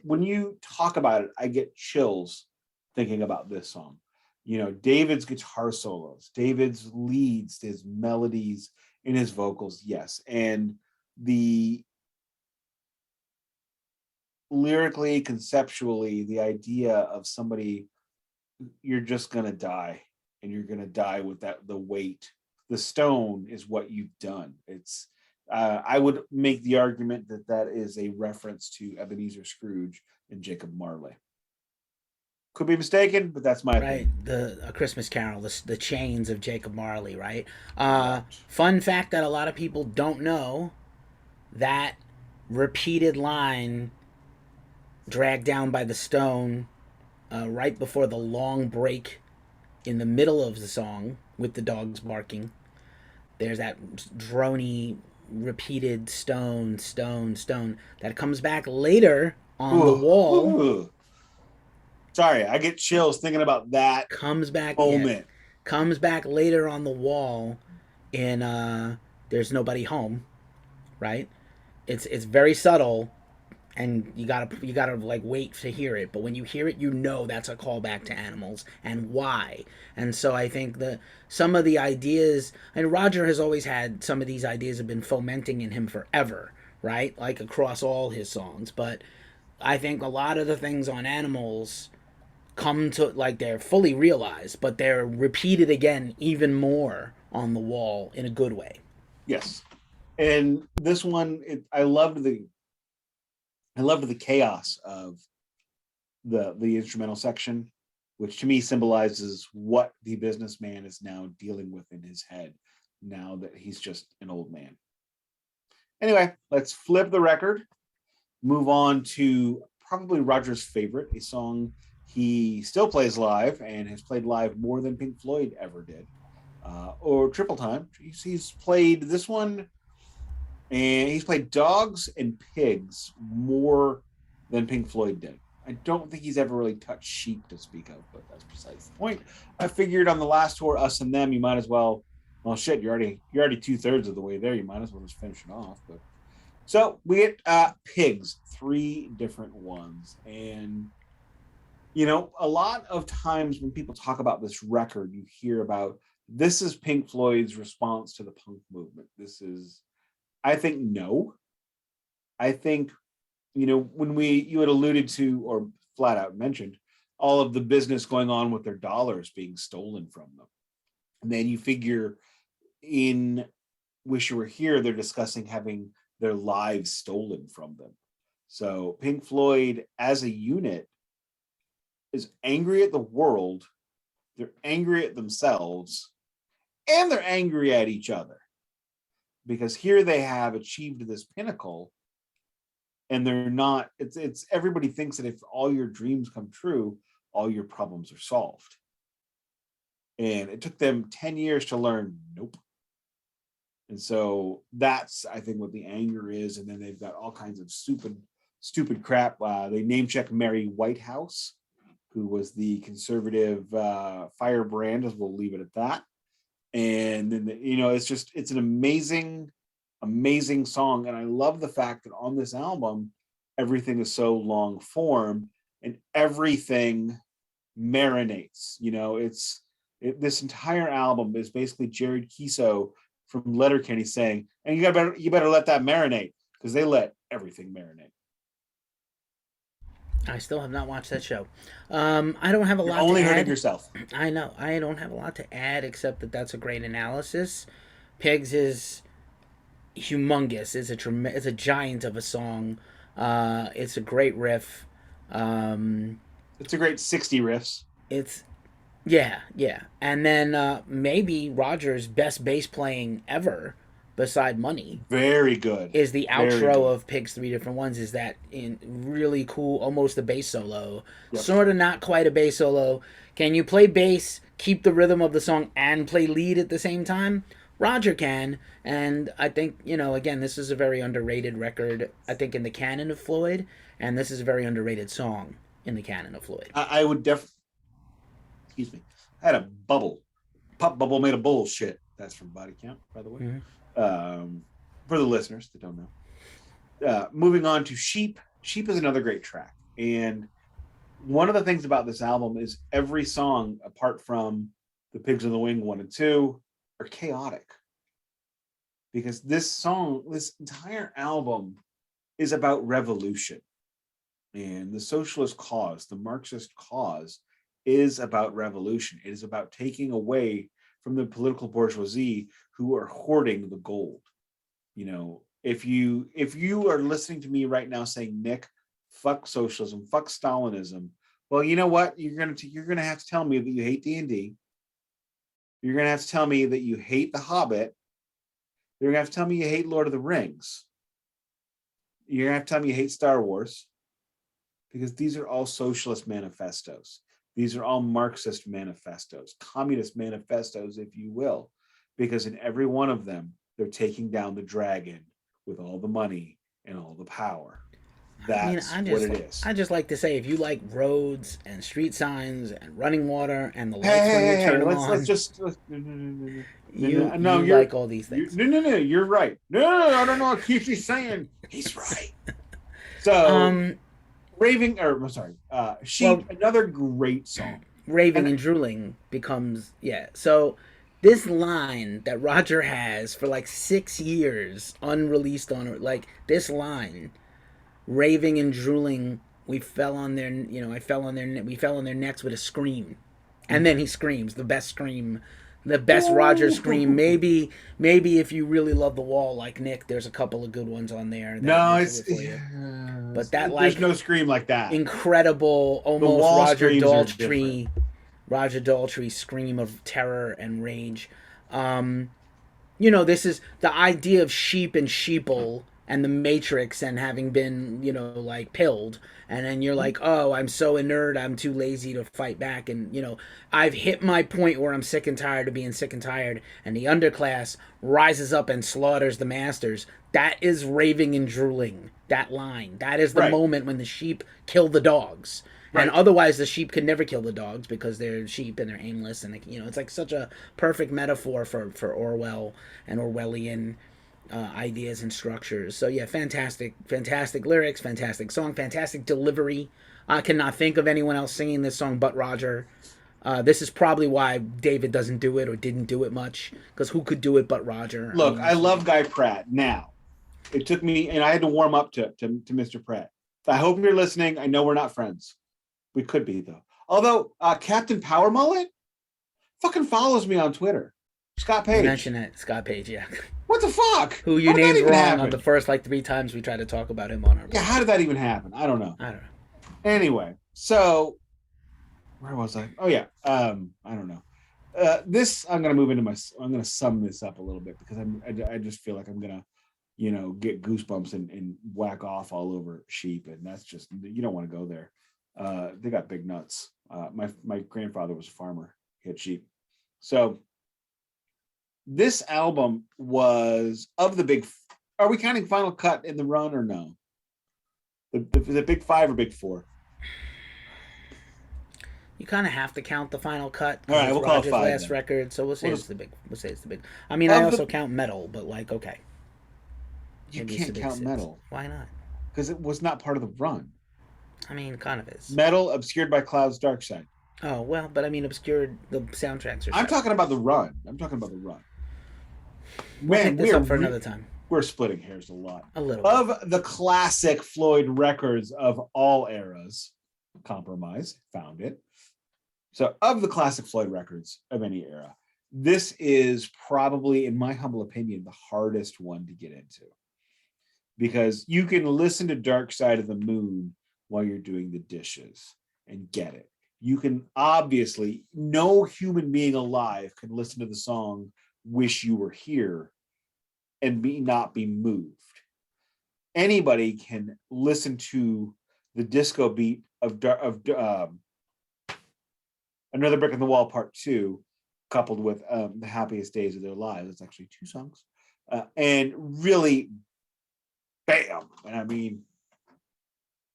When you talk about it, I get chills thinking about this song. David's guitar solos, David's leads, his melodies, in his vocals, yes. And the lyrically, conceptually, the idea of somebody, you're just gonna die, and you're gonna die with the weight. The stone is what you've done. It's I would make the argument that is a reference to Ebenezer Scrooge and Jacob Marley. Could be mistaken, but that's my Right, opinion. the A Christmas Carol, the chains of Jacob Marley, right? Correct. Fun fact that a lot of people don't know, that repeated line, dragged down by the stone, right before the long break in the middle of the song with the dogs barking. There's that drony, repeated stone, stone, stone that comes back later on the Ooh, wall. ooh. Sorry, I get chills thinking about that Comes back, yeah, moment. comes back later on the wall in There's Nobody Home, right? It's very subtle, and you gotta like wait to hear it. But when you hear it, you know that's a callback to Animals and why. And so I think that some of the ideas, and Roger has always had some of these ideas have been fomenting in him forever, right? Like across all his songs. But I think a lot of the things on Animals come to, like, they're fully realized, but they're repeated again even more on the wall in a good way. Yes, and this one, I loved the chaos of the instrumental section, which to me symbolizes what the businessman is now dealing with in his head now that he's just an old man. Anyway, let's flip the record, move on to probably Roger's favorite, a song he still plays live and has played live more than Pink Floyd ever did, or Triple Time. He's played this one, and he's played Dogs and Pigs more than Pink Floyd did. I don't think he's ever really touched Sheep to speak of, but that's besides the point. I figured on the last tour, Us and Them, you might as well. Well, shit, you're already 2/3 of the way there. You might as well just finish it off. But so we get Pigs, three different ones, and a lot of times when people talk about this record, you hear about this is Pink Floyd's response to the punk movement. This is, I think, no. I think, when you had alluded to or flat out mentioned all of the business going on with their dollars being stolen from them. And then you figure in Wish You Were Here, they're discussing having their lives stolen from them. So Pink Floyd as a unit is angry at the world, they're angry at themselves, and they're angry at each other. Because here they have achieved this pinnacle, and they're not, it's everybody thinks that if all your dreams come true, all your problems are solved. And it took them 10 years to learn, nope. And so that's, I think, what the anger is. And then they've got all kinds of stupid crap. They name check Mary Whitehouse, who was the conservative firebrand, as we'll leave it at that. And then, it's an amazing song. And I love the fact that on this album, everything is so long form and everything marinates. This entire album is basically Jared Kiso from Letterkenny saying, and you better let that marinate, because they let everything marinate. I still have not watched that show. I don't have a You're lot to only hurting add. yourself. I know. I don't have a lot to add except that that's a great analysis. Pigs is humongous. It's a giant of a song. It's a great riff. Um, It's a great 60 riffs. it's Yeah, yeah. And then maybe Roger's best bass playing ever, beside Money, Very good. is the Very outro good. of Pigs Three Different Ones. Is that in really cool, almost a bass solo, Yep. sort of not quite a bass solo. Can you play bass, keep the rhythm of the song, and play lead at the same time? Roger can, and I think, again, this is a very underrated record. I think in the canon of Floyd, and this is a very underrated song in the canon of Floyd. I would excuse me. I had a bubble. Pop bubble made of bullshit. That's from Body Count, by the way. Mm-hmm. For the listeners that don't know. Moving on to Sheep. Sheep is another great track. And one of the things about this album is every song, apart from the Pigs in the Wing 1 and 2, are chaotic. Because this entire album is about revolution. And the socialist cause, the Marxist cause, is about revolution. It is about taking away from the political bourgeoisie who are hoarding the gold. If you are listening to me right now saying, Nick, fuck socialism, fuck Stalinism, Well, you know what? You're gonna have to tell me that you hate D&D. You're gonna have to tell me that you hate The Hobbit. You're gonna have to tell me you hate Lord of the Rings. You're gonna have to tell me you hate Star Wars, because these are all socialist manifestos. These are all Marxist manifestos, communist manifestos, if you will, because in every one of them, they're taking down the dragon with all the money and all the power. I mean, That's what it is. I just like to say, if you like roads and street signs and running water and the Hey, lights when you hey, turn hey, them let's on, just no, no, no, no, you like all these things. no, you're right. No, I don't know what Keefy's saying. He's right. So Um, Raving, or I'm sorry, well, Sheep, another great song. raving And and drooling becomes, yeah. So this line that Roger has for like 6 years unreleased on, like this line, raving and drooling, we fell on their, we fell on their necks with a scream, and then he screams the best scream, the best Roger scream. Maybe if you really love the Wall like Nick, there's a couple of good ones on there that no, will do it for you. But that, there's like, no scream like that. incredible, The almost Wall screams are different. Roger Daltrey scream of terror and rage. Um, this is the idea of sheep and sheeple and the Matrix and having been, like pilled. And then you're like, oh, I'm so inert, I'm too lazy to fight back. And, I've hit my point where I'm sick and tired of being sick and tired. And the underclass rises up and slaughters the masters. That is raving and drooling, that line. That is the Right, moment when the sheep kill the dogs. And right. otherwise, the sheep could never kill the dogs because they're sheep and they're aimless. And, it's like such a perfect metaphor for Orwell and Orwellian ideas and structures. So yeah, fantastic lyrics, fantastic song, fantastic delivery. I cannot think of anyone else singing this song but Roger. This is probably why David doesn't do it or didn't do it much, because who could do it but Roger? Look, I love Guy Pratt. Now, it took me, and I had to warm up to Mr. Pratt. I hope you're listening. I know we're not friends. We could be, though. Although Captain Power Mullet fucking follows me on Twitter. Scott Page. You mentioned that, Scott Page, yeah. What the fuck? Who you named wrong on the first like 3 times we tried to talk about him on our. Yeah, how did that even happen? I don't know. I don't know. Anyway, so where was I? Oh yeah, I don't know. This I'm gonna move into my. I'm gonna sum this up a little bit because I just feel like I'm gonna, get goosebumps and whack off all over sheep, and that's just, you don't want to go there. They got big nuts. My grandfather was a farmer. He had sheep, so. This album was of the big. Are we counting Final Cut in the run or no? The big five or big four? You kind of have to count the Final Cut. All right, we'll call it five. Last then. record, so we'll say it's the big. I mean, I also count Metal, but like, okay. You can't count Metal. Why not? Because it was not part of the run. I mean, kind of is. Metal obscured by Cloud's Dark Side. Oh well, but I mean, obscured. The soundtracks are. I'm talking about the run. We'll take this up for another time. We're splitting hairs a lot. A little. Of the classic Floyd records of all eras, Compromise, found it. So of the classic Floyd records of any era, this is probably, in my humble opinion, the hardest one to get into. Because you can listen to Dark Side of the Moon while you're doing the dishes and get it. You can obviously, no human being alive can listen to the song Wish You Were Here and not be moved. Anybody can listen to the disco beat of Another Brick in the Wall Part 2, coupled with The Happiest Days of Their Lives. It's actually 2 songs. And really, bam. And I mean,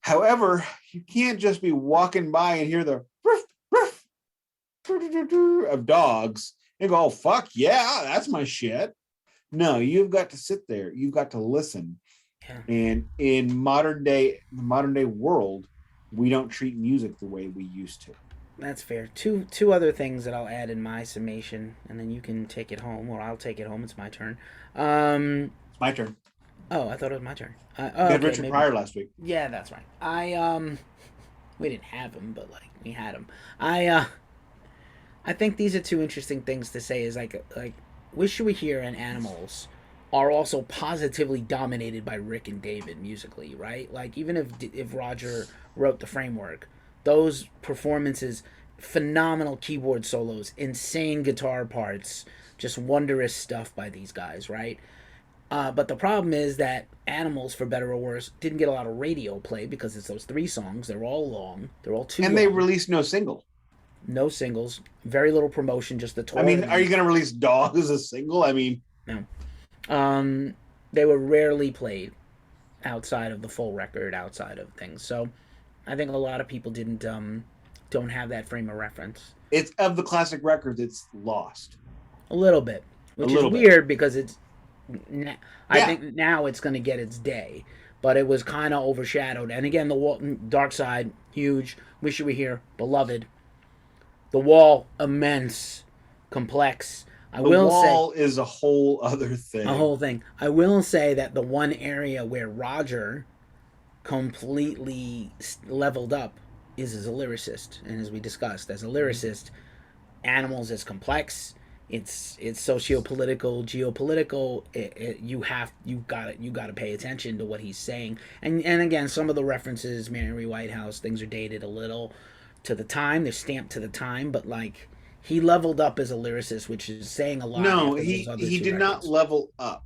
however, you can't just be walking by and hear the ruff, ruff, of dogs and go, oh, fuck yeah, that's my shit. No, you've got to sit there. You've got to listen. Yeah. And in the modern day world, we don't treat music the way we used to. That's fair. Two other things that I'll add in my summation, and then you can take it home, or I'll take it home. It's my turn. It's my turn. Oh, I thought it was my turn. We had Richard Pryor last week. Yeah, that's right. We didn't have him, but like we had him. I think these are two interesting things to say. Is like Wish You Were Here and Animals are also positively dominated by Rick and David musically, right? Like even if Roger wrote the framework, those performances, phenomenal keyboard solos, insane guitar parts, just wondrous stuff by these guys, right? But the problem is that Animals, for better or worse, didn't get a lot of radio play because it's those 3 songs. They're all long. They're all too And they long. released no single. No singles. Very little promotion. Just the I tour. mean, are you going to release Dog as a single? I mean, No. They were rarely played outside of the full record, outside of things. So I think a lot of people don't have that frame of reference. it's of the classic records, it's lost. A little bit, A which is little bit. weird because I Yeah. think now it's going to get its day, but it was kind of overshadowed. And again, the Dark Side, huge. Wish You Were Here, beloved. The Wall, immense, complex. I The will say Wall is a whole other thing. a whole thing. I will say that the one area where Roger completely leveled up is as a lyricist, and as we discussed, as a lyricist, Animals is complex. It's socio-political, geopolitical. You got to pay attention to what he's saying. And again, some of the references, Mary Whitehouse, things are dated a little to the time. They're stamped to the time, but like he leveled up as a lyricist, which is saying a lot. No, After those other he two did not records. level up.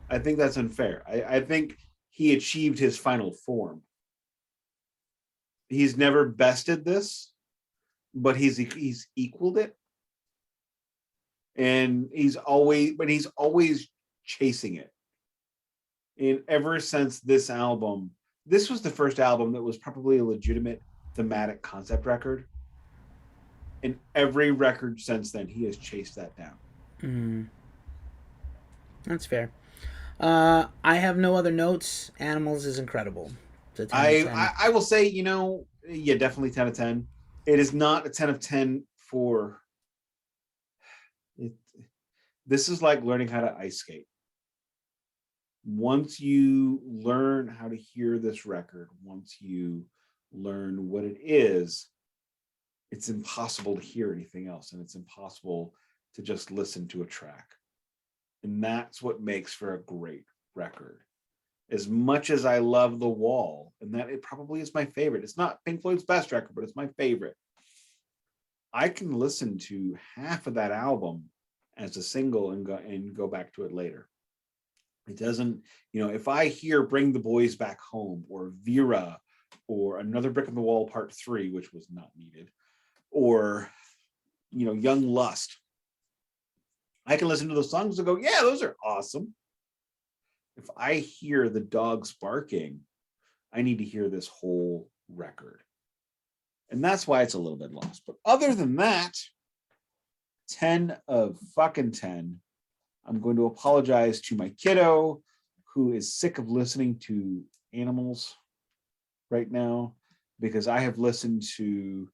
I think that's unfair. I think he achieved his final form. He's never bested this, but he's equaled it, and he's always chasing it. And ever since this album, this was the first album that was probably a legitimate thematic concept record. And every record since then, he has chased that down. That's fair. I have no other notes. Animals is incredible. It's a 10 of 10. I will say, yeah, definitely 10 of 10. It is not a 10 of 10 for it. This is like learning how to ice skate. Once you learn how to hear this record, once you learn what it is, it's impossible to hear anything else, and it's impossible to just listen to a track. And that's what makes for a great record. As much as I love The Wall, and that it probably is my favorite. It's not Pink Floyd's best record, but it's my favorite. I can listen to half of that album as a single and go back to it later. It doesn't, if I hear Bring the Boys Back Home or Vera or Another Brick in the Wall Part 3, which was not needed, or, Young Lust, I can listen to those songs and go, yeah, those are awesome. If I hear the dogs barking, I need to hear this whole record. And that's why it's a little bit lost. But other than that, 10 of fucking 10. I'm going to apologize to my kiddo who is sick of listening to Animals right now, because I have listened to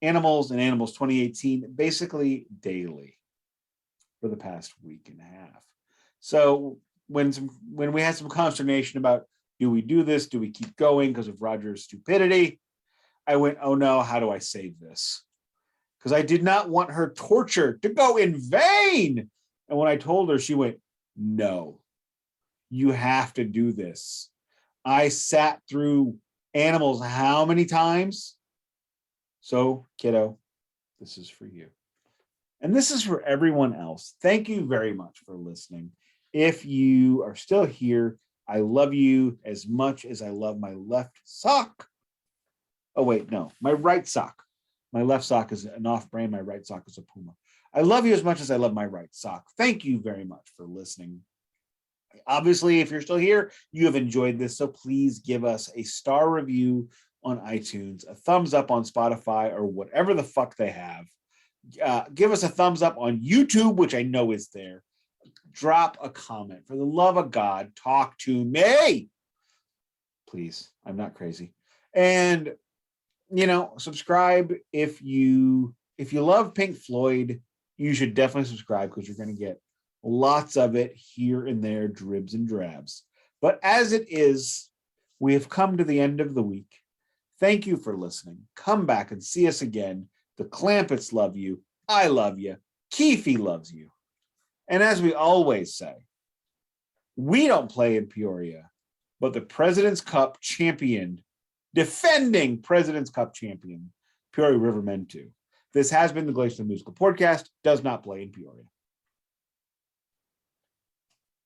Animals and Animals 2018 basically daily for the past week and a half. So when we had some consternation about, do we do this? Do we keep going because of Roger's stupidity? I went, oh no, how do I save this? Because I did not want her torture to go in vain. And when I told her, she went, no, you have to do this. I sat through Animals how many times? So, kiddo, this is for you. And this is for everyone else. Thank you very much for listening. If you are still here, I love you as much as I love my left sock. Oh, wait, no, my right sock. My left sock is an off-brand. My right sock is a Puma. I love you as much as I love my right sock. Thank you very much for listening. Obviously, if you're still here, you have enjoyed this. So please give us a star review on iTunes, a thumbs up on Spotify, or whatever the fuck they have. Give us a thumbs up on YouTube, which I know is there. Drop a comment. For the love of God, talk to me. Please, I'm not crazy. And, subscribe if you love Pink Floyd. You should definitely subscribe, because you're going to get lots of it here and there, dribs and drabs. But as it is, we have come to the end of the week. Thank you for listening. Come back and see us again. The Clampets love you. I love you. Keefy loves you. And as we always say, we don't play in Peoria, but the President's Cup championed defending President's Cup champion, Peoria Rivermen 2. This has been the Glacier Musical Podcast, does not play in Peoria.